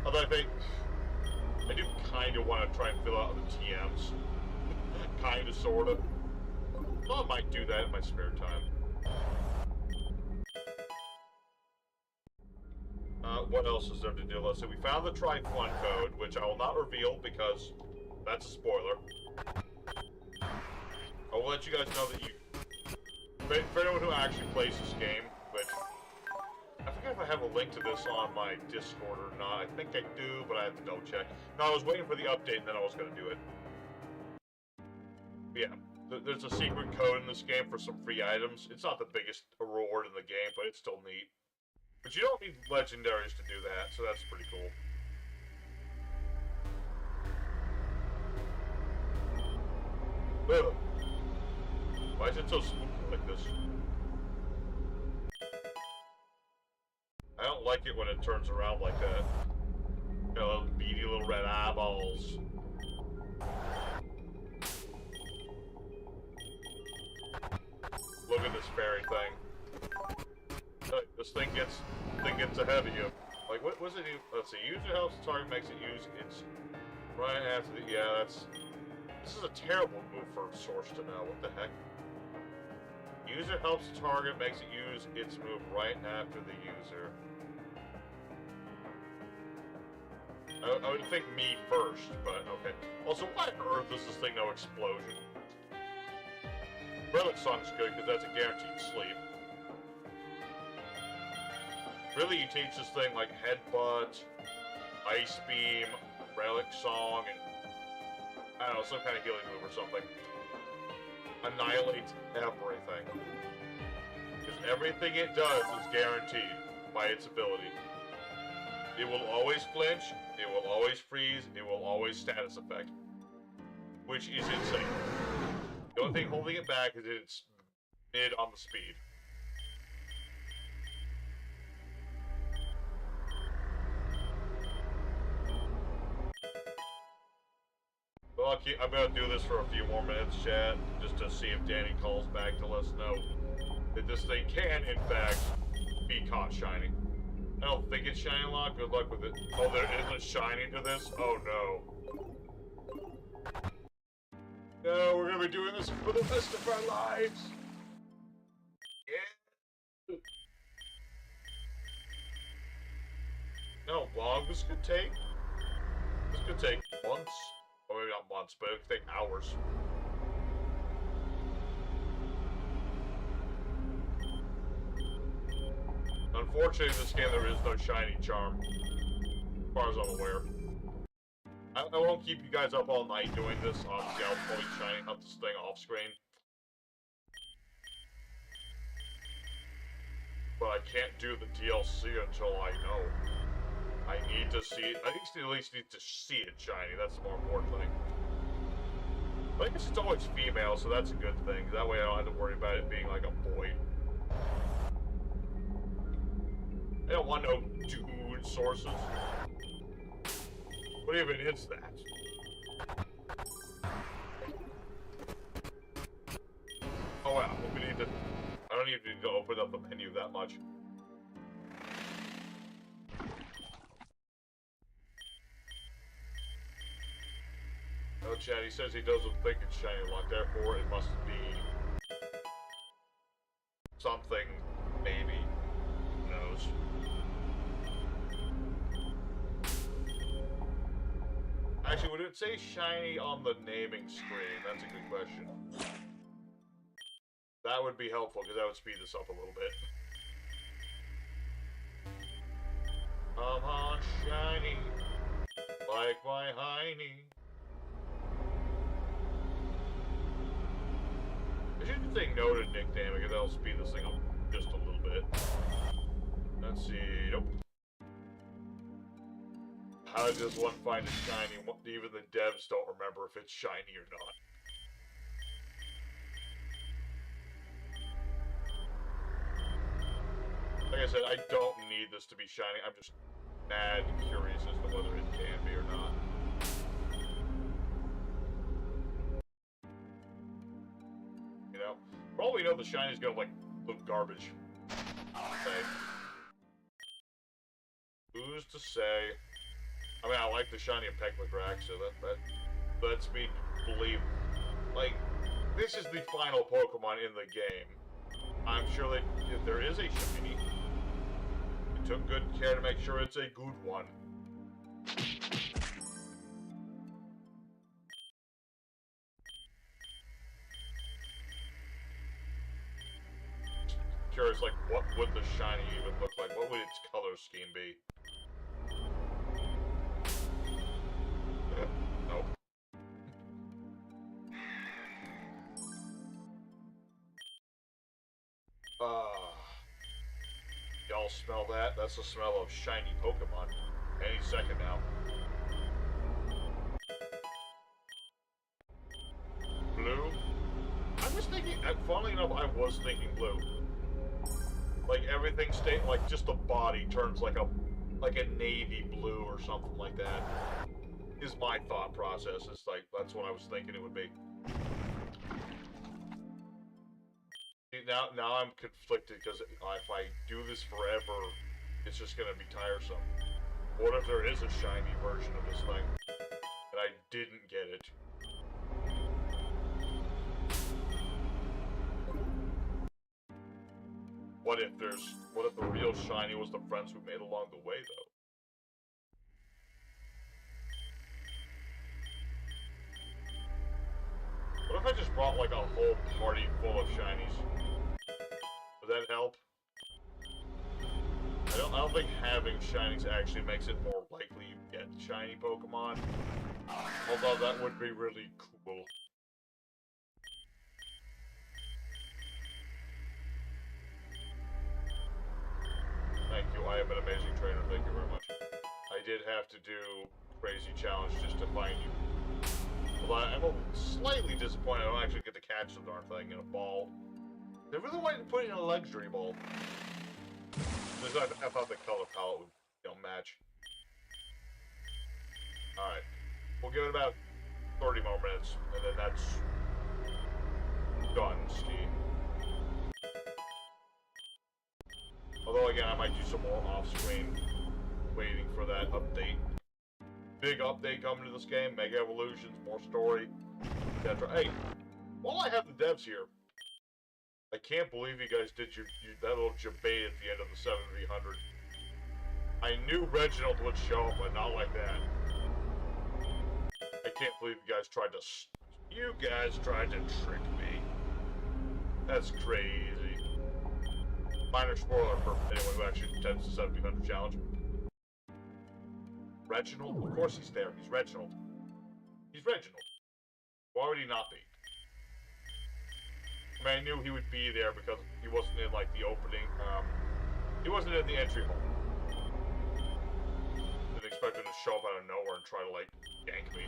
Although I do kinda want to try and fill out the TMs. Kinda, sorta. Well, I might do that in my spare time. What else is there to do? Let's see, we found the Tri-Fun code, which I will not reveal because that's a spoiler. I will let you guys know that for anyone who actually plays this game, which, I forget if I have a link to this on my Discord or not. I think I do, but I have to double check. No, I was waiting for the update and then I was going to do it. But yeah, there's a secret code in this game for some free items. It's not the biggest reward in the game, but it's still neat. But you don't need legendaries to do that, so that's pretty cool. Ugh. Why is it so spooky like this? I don't like it when it turns around like that. You know, those beady little red eyeballs. Look at this fairy thing. This thing gets ahead of you. Like, what was it? Let's see. User helps the target, makes it use its right after the. Yeah, this is a terrible move for Source to know. What the heck? User helps the target, makes it use its move right after the user. I would think me first, but okay. Also, why on earth does this thing know explosion? Relic Song's good because that's a guaranteed sleep. Really, you teach this thing like Headbutt, Ice Beam, Relic Song, and I don't know, some kind of healing move or something. Annihilates everything. Because everything it does is guaranteed by its ability. It will always flinch, it will always freeze, it will always status effect. Which is insane. The only thing holding it back is it's mid on the speed. Well, I'm gonna do this for a few more minutes, chat, just to see if Danny calls back to let us know that this thing can, in fact, be caught shiny. I don't think it's shiny lock. Good luck with it. Oh, there is a shiny to this? Oh, no. No, we're gonna be doing this for the rest of our lives. Yeah. No, long this could take. This could take months. Or maybe not months, but it could take hours. Unfortunately, in this game there is no shiny charm, as far as I'm aware. I won't keep you guys up all night doing this. Obviously, I'll probably shiny up this thing off screen. But I can't do the DLC until I know. I need to see it. I think you at least need to see it shiny. That's the more important thing. But I guess it's always female, so that's a good thing. That way I don't have to worry about it being like a boy. I don't want no dude sources. What even is that? Oh wow, we need to... I don't even need to open up the menu that much. Oh, Chad, he says he doesn't think it's shiny lock, therefore it must be... something, maybe. Who knows? Actually, would it say shiny on the naming screen? That's a good question. That would be helpful, because that would speed this up a little bit. Come on, shiny, like my hiney. I should say no to nickname, because that'll speed this thing up just a little bit. Let's see, nope. How does one find a shiny? Even the devs don't remember if it's shiny or not. Like I said, I don't need this to be shiny. I'm just mad curious as to whether it can be or not. You know? For all we know, the shiny's gonna, like, look garbage. Okay. Who's to say? I mean, I like the shiny Peclagrax, so that lets me believe, like, this is the final Pokemon in the game. I'm sure that if there is a shiny, they took good care to make sure it's a good one. Curious, like, what would the shiny even look like? What would its color scheme be? Nope. Y'all smell that? That's the smell of shiny Pokemon. Any second now. Blue? I was thinking, funnily enough, I was thinking blue. Like, everything stayed, like, just the body turns like a navy blue or something like that. Is my thought process. It's like, that's what I was thinking it would be. Now I'm conflicted, because if I do this forever, it's just gonna be tiresome. What if there is a shiny version of this thing, and I didn't get it? What if the real shiny was the friends we made along the way, though? What if I just brought, like, 100 whole party full of shinies. Would that help? I don't think having shinies actually makes it more likely you get shiny Pokemon. Although that would be really cool. Thank you, I am an amazing trainer, thank you very much. I did have to do crazy challenge just to find you. Although I'm slightly disappointed I don't actually get to catch the darn thing in a ball. They really wanted to put it in a luxury ball. I thought the color palette would, match. Alright. We'll give it about 30 more minutes, and then that's done, Steve. Although, again, I might do some more off-screen waiting for that update. Big update coming to this game, Mega Evolutions, more story, etc. Hey, while I have the devs here, I can't believe you guys did that little debate at the end of the 7v100. I knew Reginald would show up, but not like that. I can't believe you guys tried to trick me. That's crazy. Minor spoiler for anyone who actually attempts the 7v100 challenge. Reginald? Of course he's there. He's Reginald. He's Reginald. Why would he not be? I mean, I knew he would be there because he wasn't in, like, the opening, he wasn't in the entry hall. Didn't expect him to show up out of nowhere and try to, like, gank me.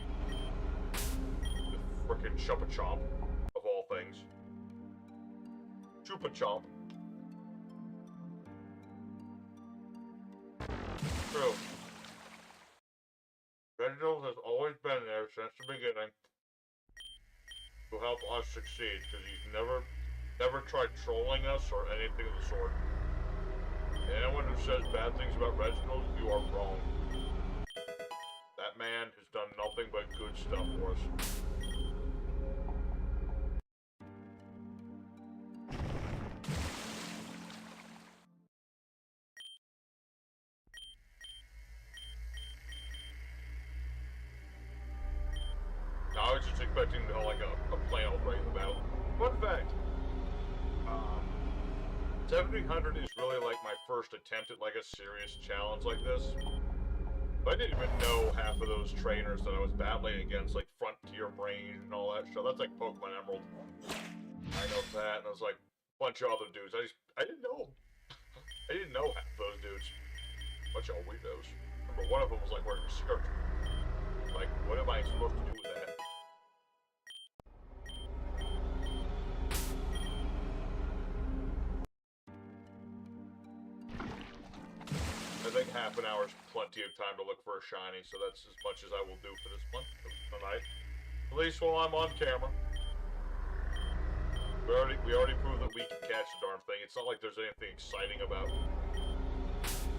The frickin' Chupa-Chomp, of all things. Chupa-Chomp. True. Reginald has always been there since the beginning to help us succeed, because he's never tried trolling us or anything of the sort. Anyone who says bad things about Reginald, you are wrong. That man has done nothing but good stuff for us. I was just expecting to like a plain old regular battle. Fun fact, 7v100 is really like my first attempt at like a serious challenge like this. But I didn't even know half of those trainers that I was battling against, like Frontier Brain and all that stuff. That's like Pokemon Emerald. I know that, and I was like a bunch of other dudes. I didn't know. I didn't know half those dudes. Bunch of weirdos. Remember, one of them was like wearing a skirt. Like, what am I supposed to do with that? I think half an hour is plenty of time to look for a shiny, so that's as much as I will do for this one tonight. At least while I'm on camera. We already proved that we can catch the darn thing. It's not like there's anything exciting about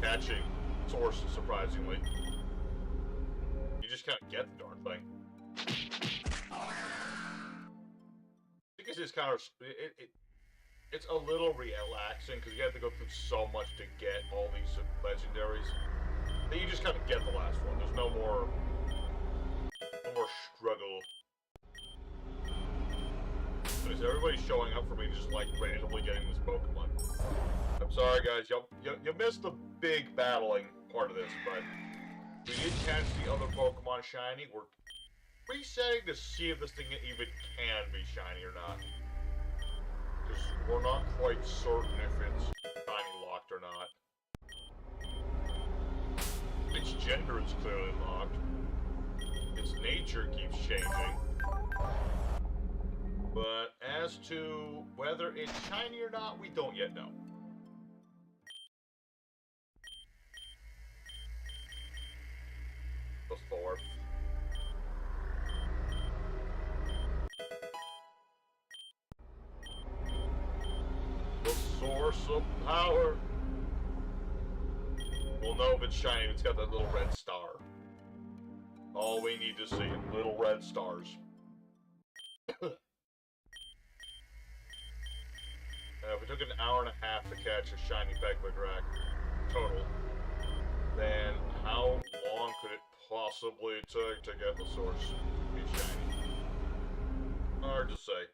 catching sources, surprisingly. You just kind of get the darn thing. I think it's just kind of it's a little relaxing because you have to go through so much to get all these legendaries that you just kind of get the last one. There's no more struggle. But is everybody showing up for me just like randomly getting this Pokemon? I'm sorry guys, you missed the big battling part of this, but we did catch the other Pokemon shiny. We're resetting to see if this thing even can be shiny or not. Because we're not quite certain if it's shiny locked or not. Its gender is clearly locked. Its nature keeps changing. But as to whether it's shiny or not, we don't yet know. The fourth. The source of power. We'll know if it's shiny. It's got that little red star. All we need to see, little red stars. If it took an hour and a half to catch a shiny Begmadrak total, then how long could it possibly take to get the source to be shiny? Hard to say.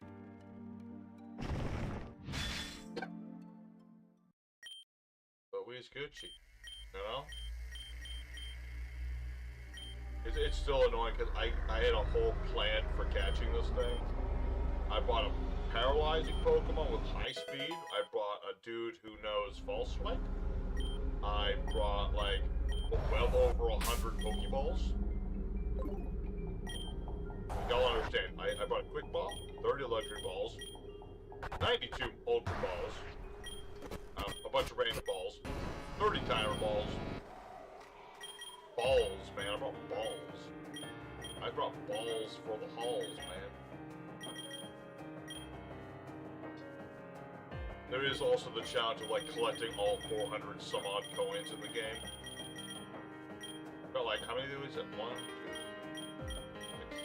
always Gucci, you know? It's still annoying because I had a whole plan for catching this thing. I bought a paralyzing Pokemon with high speed. I brought a dude who knows False Swipe. I brought, like, well over 100 Pokeballs. Y'all understand. I brought a Quick Ball, 30 Electric Balls, 92 Ultra Balls, a bunch of random balls, 30 Timer Balls. Balls, man. I brought balls. I brought balls for the halls, man. There is also the challenge of, like, collecting all 400 some odd coins in the game. But, like, how many do we set? 1, 2, 6,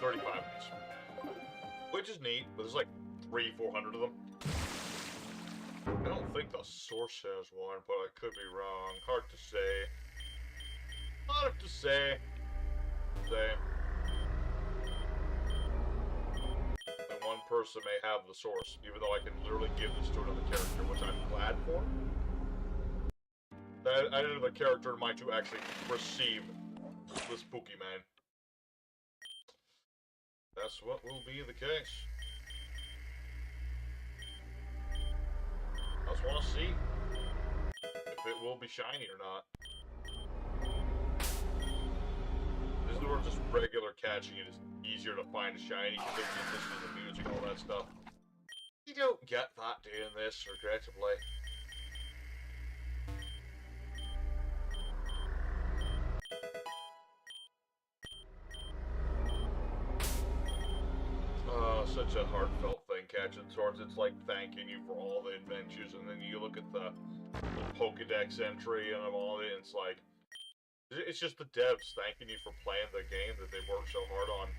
35 of these. Which is neat, but there's like 400 of them. I don't think the source has one, but I could be wrong. Hard to say. Hard to say. And one person may have the source, even though I can literally give this to another character, which I'm glad for. That I need the character in mind to actually receive the spooky man. That's what will be the case. I just want to see if it will be shiny or not. This is where just regular catching it is easier to find a shiny because you listen to the music and all that stuff. You don't get that doing this, regrettably. Such a heartfelt thing, catching swords. It's like thanking you for all the adventures, and then you look at the Pokedex entry and all of it, and it's like, it's just the devs thanking you for playing the game that they worked so hard on.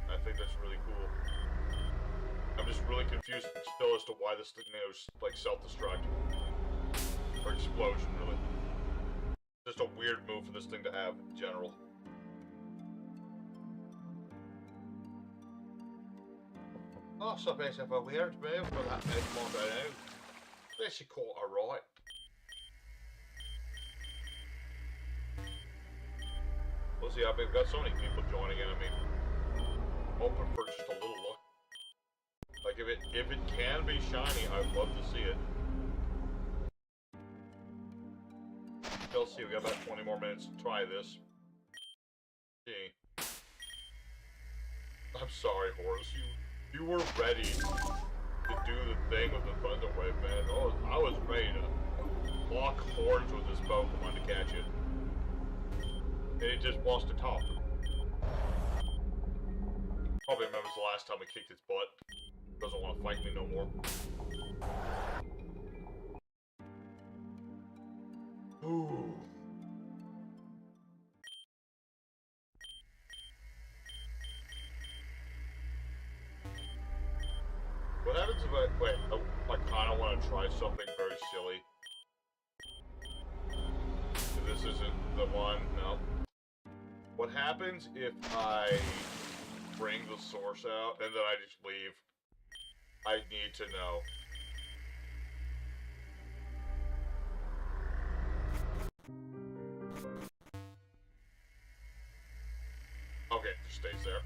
I think that's really cool. I'm just really confused still as to why this thing is like self-destruct. Or explosion, really. Just a weird move for this thing to have in general. Oh, so basically a weird move for that Pokemon right now. This is quite alright. We'll see, we've got so many people joining in, I mean, hoping for just a little look. Like, if it can be shiny, I'd love to see it. We'll see, we got about 20 more minutes to try this. See. I'm sorry, Horace, you were ready to do the thing with the Thunder Wave, man. Oh, I was ready to lock horns with this Pokemon to catch it. And it just wants to talk. Probably remembers the last time we kicked its butt. Doesn't want to fight me no more. Ooh. What happens if I kind of want to try something very silly? If this isn't the one, no. What happens if I bring the source out and then I just leave? I need to know. Okay, it just stays there.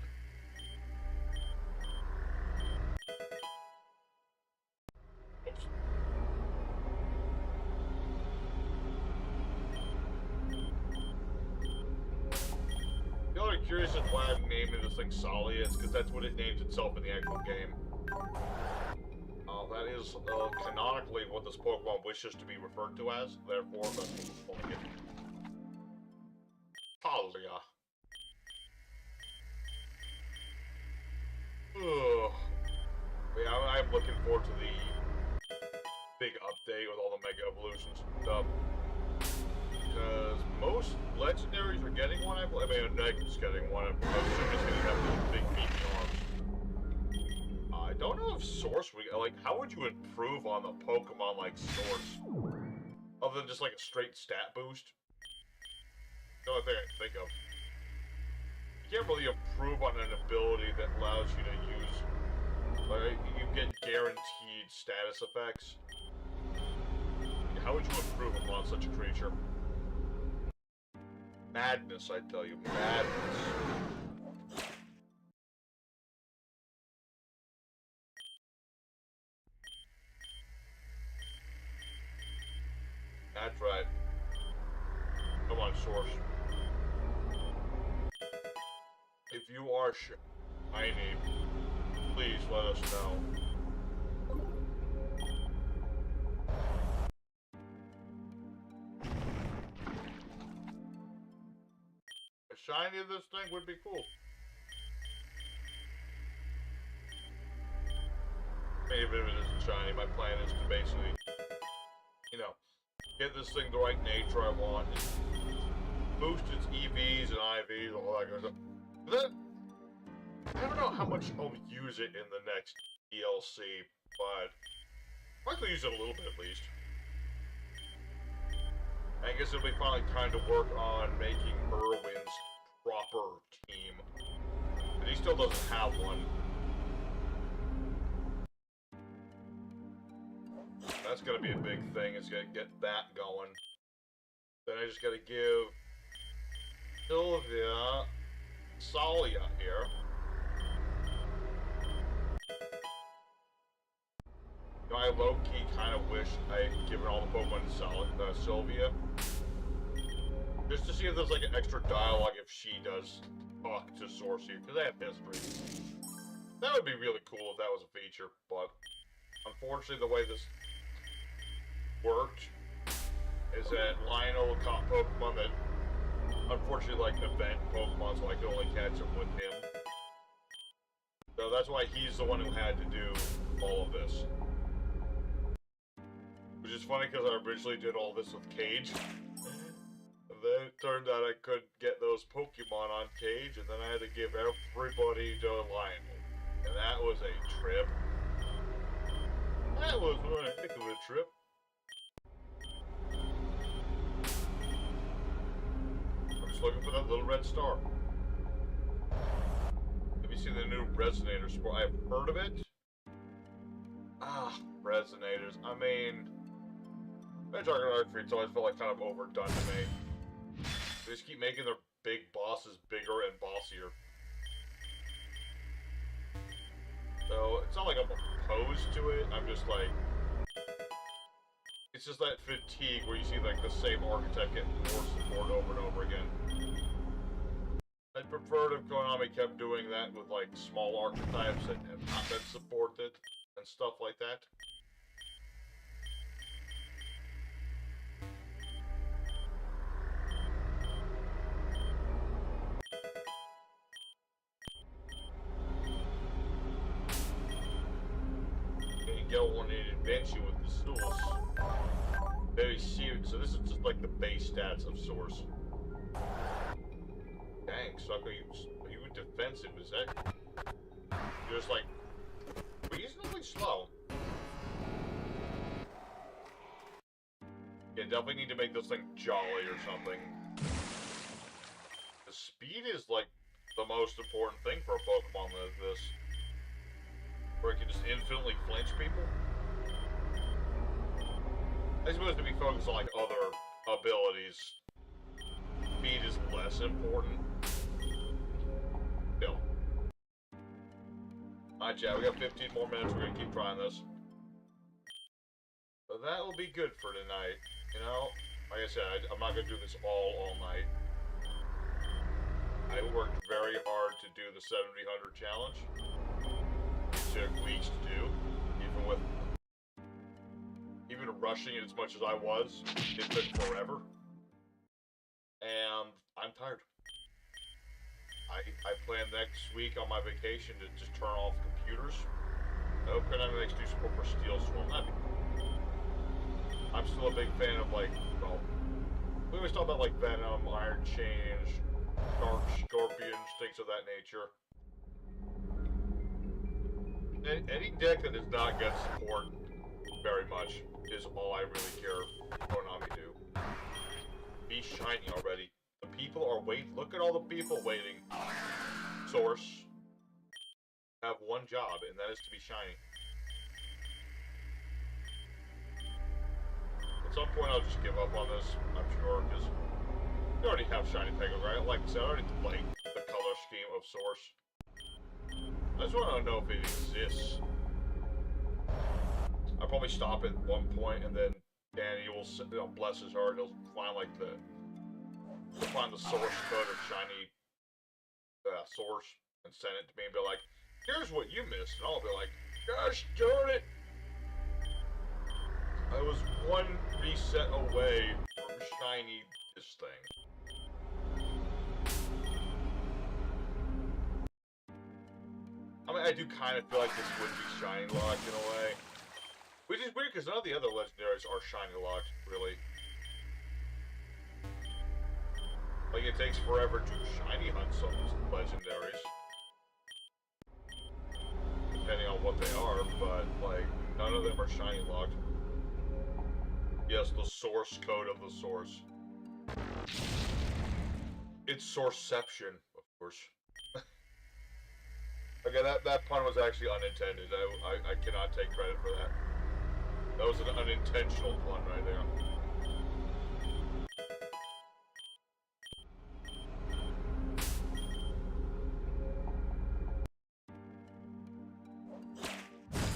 Oops. Y'all are curious as why I'm naming this thing Solia, it's because that's what it names itself in the actual game. That is canonically what this Pokemon wishes to be referred to as, therefore that's what we're calling it. Solia. Yeah, I'm looking forward to the big update with all the Mega Evolutions and stuff. Because most legendaries are getting one, I mean, Nega's getting one. I'm assuming it's going to have those big beaky arms. I don't know if Source, like, how would you improve on the Pokemon like Source? Other than just like a straight stat boost? The only thing I can think of. You can't really improve on an ability that allows you to use... Like, you get guaranteed status effects. How would you improve upon such a creature? Madness, I tell you. Madness. That's right. Come on, Source. If you are shiny, please let us know. A shiny of this thing would be cool. Even if it isn't shiny, my plan is to basically, you know, get this thing the right nature I want, and boost its EVs and IVs, all that kind of stuff. But then, I don't know how much I'll use it in the next DLC, but I might use it a little bit at least. I guess it'll be finally time to work on making Irwin's proper team. But he still doesn't have one. That's gonna be a big thing, is gonna get that going. Then I just gotta give Sylvia Salia here. You know, I low-key kind of wish I had given all the Pokemon to Sylvia. Just to see if there's like an extra dialogue if she does talk to Source here, because they have history. That would be really cool if that was a feature, but unfortunately the way this worked is that Lionel caught Pokemon that unfortunately like event Pokemon, so I could only catch them with him. So that's why he's the one who had to do all of this. Which is funny because I originally did all this with Cage. And then it turned out I couldn't get those Pokemon on Cage, and then I had to give everybody to Lionel. And that was a trip. That was one heck of a trip. Looking for that little red star. Have you seen the new Resonator sport? I've heard of it. Ah, Resonators. I mean, Magic Arcades always felt like kind of overdone to me. They just keep making their big bosses bigger and bossier. So it's not like I'm opposed to it. I'm just like, it's just that fatigue where you see like the same archetype get more support over and over again. I'd prefer if Konami kept doing that with like small archetypes that have not been supported and stuff like that. You get one in adventure with the Source. Very serious. So this is just like the base stats of Source. Dang, sucker, you were defensive, is that? You're just like reasonably slow. Yeah, definitely need to make this thing jolly or something. The speed is like the most important thing for a Pokemon like this. Where it can just infinitely flinch people. I suppose to be focused on like other abilities. Speed is less important. Still. Alright, chat, we got 15 more minutes. We're gonna keep trying this. So that will be good for tonight. You know, like I said, I'm not gonna do this all night. I worked very hard to do the 70-100 challenge. It took weeks to do, even rushing it as much as I was. It took forever. And I'm tired. I plan next week on my vacation to just turn off computers. I hope Konami makes new support for Steel Storm. That'd be cool. I'm still a big fan of, like, well, we always talk about, like, Venom, Iron Change, Dark Scorpions, things of that nature. Any deck that does not get support very much is all I really care Konami do. Be shiny already. The people are waiting. Look at all the people waiting. Source. Have one job, and that is to be shiny. At some point, I'll just give up on this, I'm sure, because you already have shiny Peggle, right? Like I said, I already like the color scheme of Source. I just want to know if it exists. I'll probably stop at one point, and then Danny will, you know, bless his heart, he'll find like he'll find the source code of shiny Source and send it to me and be like, here's what you missed, and I'll be like, gosh darn it! I was one reset away from shiny this thing. I mean, I do kind of feel like this would be shiny locked in a way. Which is weird, because none of the other legendaries are shiny locked, really. Like, it takes forever to shiny hunt some legendaries. Depending on what they are, but, like, none of them are shiny locked. Yes, the source code of the source. It's sourceception, of course. Okay, that pun was actually unintended. I cannot take credit for that. That was an unintentional pun right there.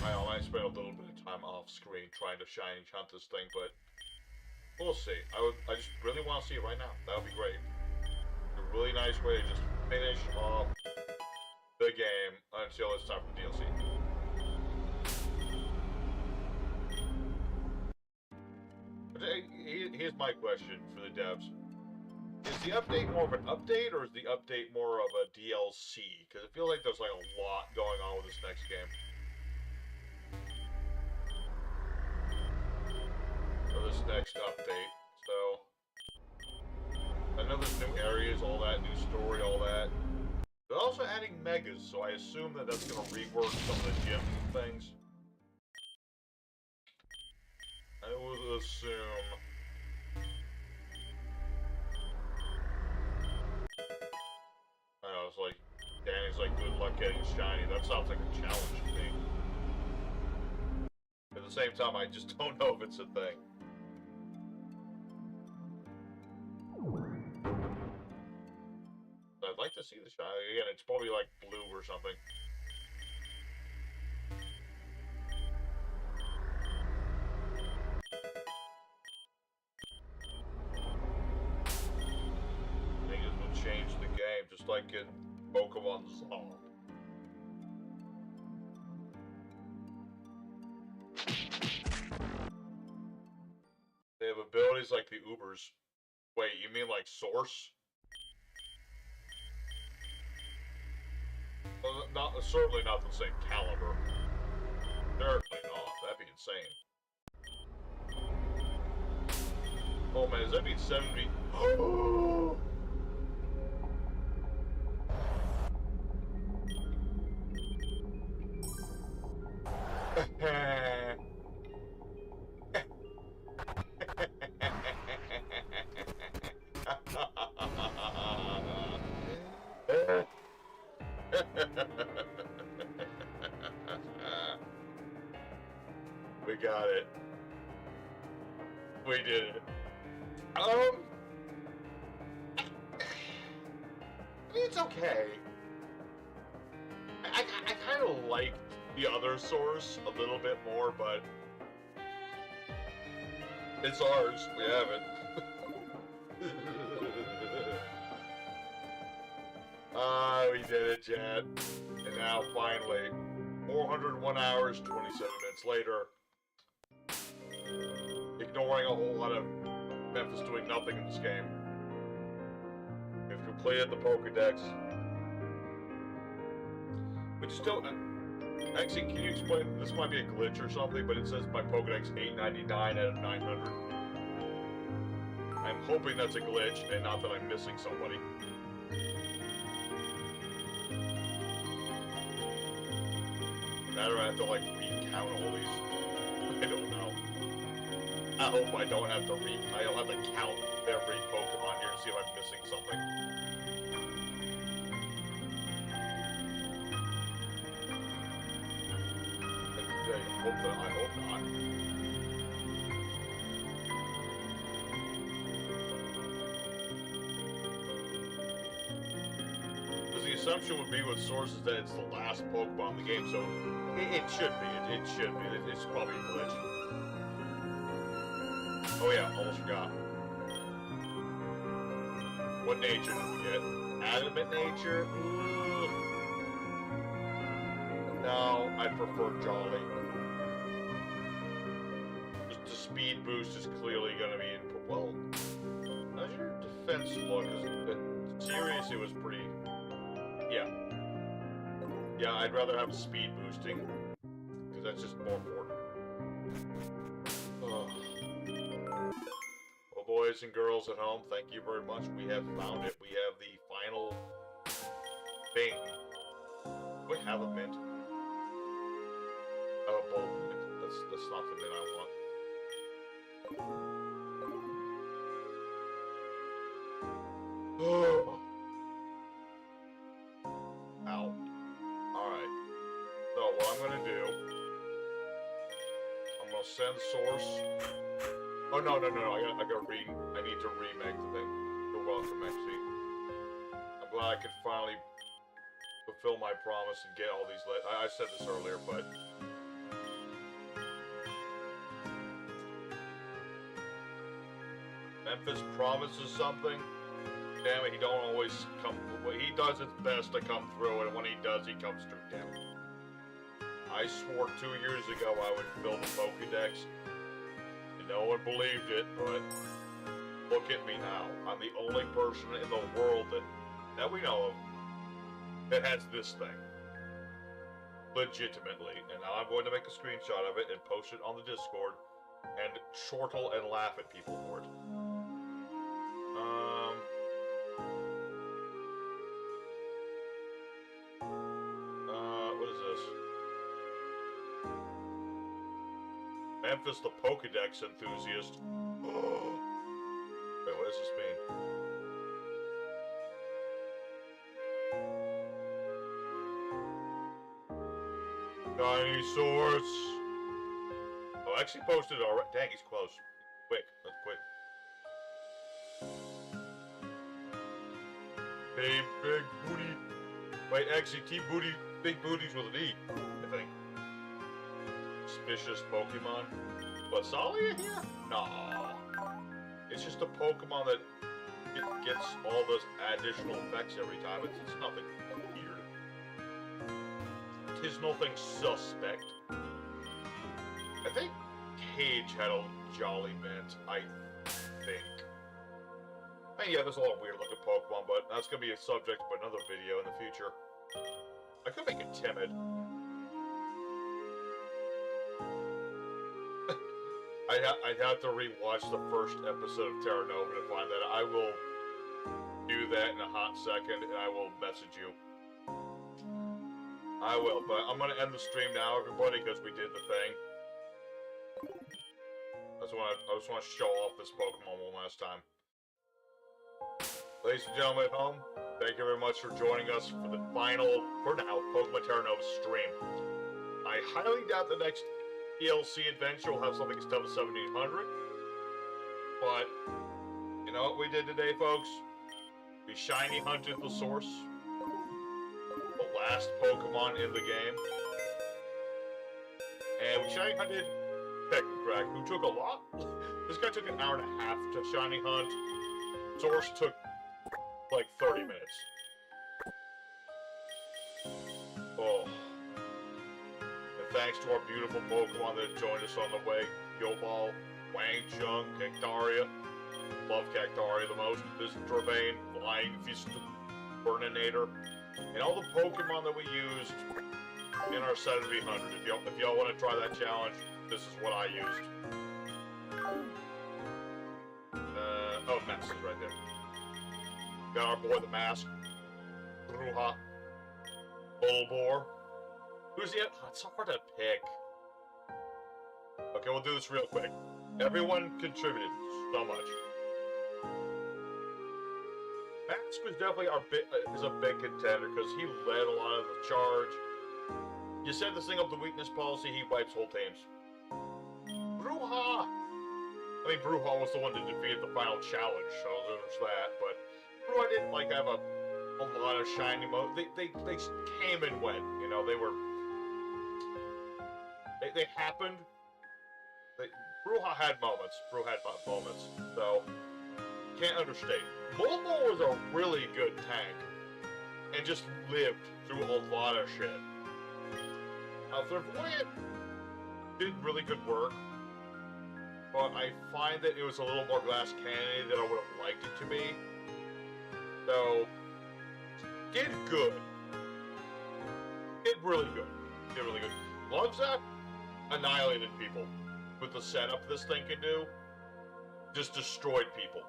I might spend a little bit of time off screen trying to shiny hunt this thing, but we'll see. I just really want to see it right now. That would be great. A really nice way to just finish off the game until it's time for the DLC. But here's my question for the devs. Is the update more of an update, or is the update more of a DLC? Because I feel like there's like a lot going on with this next game. For this next update. So, I know there's new areas, all that, new story, all that. They're also adding megas, so I assume that that's going to rework some of the gyms and things. I would assume. I know, it's like, Danny's like, good luck getting shiny. That sounds like a challenge to me. At the same time, I just don't know if it's a thing. I'd like to see the shiny. Again, it's probably like blue or something. I think it will change the game, just like in Pokémon Song. They have abilities like the Ubers. Wait, you mean like Source? Well, certainly not the same caliber. Certainly not. That'd be insane. Oh man, does that mean 70? We got it. We did it. I mean, it's okay. I kind of like the other source a little bit more, but it's ours. We have it. We did it, Chad. And now, finally, 401 hours, 27 minutes later, ignoring a whole lot of Memphis doing nothing in this game, we've completed the Pokedex. But still, actually, can you explain? This might be a glitch or something, but it says my Pokedex 899 out of 900. I'm hoping that's a glitch and not that I'm missing somebody. Matter I have to like recount all these. I don't know. I hope I don't have to I don't have to count every Pokemon here to see if I'm missing missing something. I hope not. Because the assumption would be with sources that it's the last Pokemon in the game, so it should be. It should be. It's probably a glitch. Oh yeah, almost forgot. What nature did we get? Adamant nature? Ooh. No, I prefer Jolly. The speed boost is clearly going to be in... Well, how's your defense look? Serious, it was pretty... Yeah. Yeah, I'd rather have speed boosting, because that's just more important. Oh. Well, boys and girls at home, thank you very much. We have found it. We have the final thing. Do we have a mint? Oh, a bold mint. That's not the mint I want. Oh. Ow. Alright. So, what I'm gonna do... I'm gonna send source... Oh, no. I need to remake the thing. You're welcome, XC. I'm glad I could finally fulfill my promise and get all these I said this earlier, but... Memphis promises something. Damn it, he don't always come... He does his best to come through, and when he does, he comes through. Damn it. I swore 2 years ago I would fill the Pokédex. And no one believed it, but... Look at me now. I'm the only person in the world that we know of that has this thing. Legitimately. And now I'm going to make a screenshot of it and post it on the Discord and chortle and laugh at people for it. What is this? Memphis the Pokédex enthusiast. Wait, what does this mean? Tiny source. Oh, I actually posted it already. Dang, he's close. Quick, that's quick. Hey, big booty. Wait, actually, T booty, big booties with an E, I think. Suspicious Pokemon. But Salia here? No. It's just a Pokemon that gets all those additional effects every time. It's nothing weird. It's nothing suspect. I think Cage had a Jolly Mint, I think. And yeah, there's a lot of weird looking Pokemon, but that's going to be a subject of another video in the future. I could make it timid. I'd have to rewatch the first episode of Terra to find that. I will do that in a hot second, and I will message you. I will, but I'm going to end the stream now, everybody, because we did the thing. I just want to show off this Pokemon one last time. Ladies and gentlemen at home, thank you very much for joining us for the final, for now, Pokemon Terra Nova stream. I highly doubt the next DLC adventure will have something instead of 1700. But, you know what we did today, folks? We shiny hunted the source. The last Pokemon in the game. And we shiny hunted Technocrack, who took a lot. This guy took an hour and a half to shiny hunt. Source took like 30 minutes. Oh. And thanks to our beautiful Pokemon that joined us on the way. Yobal, Wang Chung, Cactaria. Love Cactaria the most. This Dravane, Flying Fist, Burninator. And all the Pokemon that we used in our 7v100. If y'all want to try that challenge, this is what I used. Oh, Mask is right there. Got our boy the Mask. Bruja. Bulbor. Who's the... It's hard to pick. Okay, we'll do this real quick. Everyone contributed so much. Mask was definitely is a big contender because he led a lot of the charge. You set this thing up the weakness policy, he wipes whole teams. Bruja! I mean, Bruja was the one that defeated the final challenge, so there's that, but Bruja didn't, like, have a lot of shiny moments. They came and went, you know, they happened. Bruja had moments. Bruja had moments, so can't understate. Momo was a really good tank, and just lived through a lot of shit. Clairvoyant did really good work, but I find that it was a little more glass cannon than I would have liked it to be. So, did good. Did really good. Did really good. Loves that annihilated people with the setup this thing can do. Just destroyed people.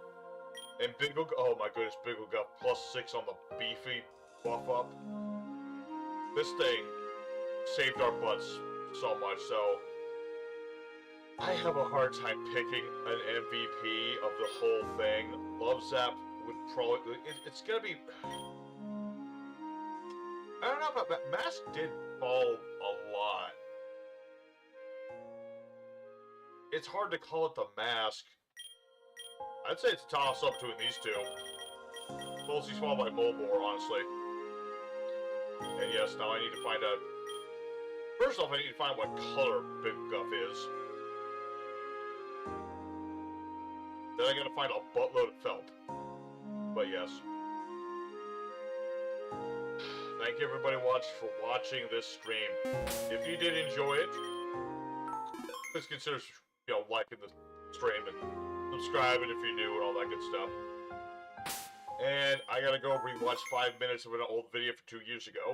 And Biggle, oh my goodness, Biggle got +6 on the beefy buff up. This thing saved our butts so much, so I have a hard time picking an MVP of the whole thing. Love Zap would probably, it's gonna be, I don't know, but Mask did fall a lot. It's hard to call it the Mask. I'd say it's a toss-up between these two. Mostly followed by Molbor, honestly. And yes, now I need to find out... First off, I need to find what color Big Guff is. Then I gotta find a buttload of felt. But yes. Thank you everybody for watching this stream. If you did enjoy it, please consider, you know, liking the stream and subscribing if you're new and all that good stuff. And I gotta go rewatch 5 minutes of an old video from 2 years ago.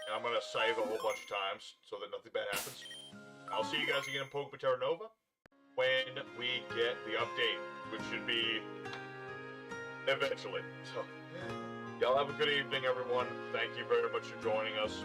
And I'm gonna save a whole bunch of times so that nothing bad happens. I'll see you guys again in Pokemon Terra Nova when we get the update, which should be eventually. So, y'all have a good evening, everyone. Thank you very much for joining us.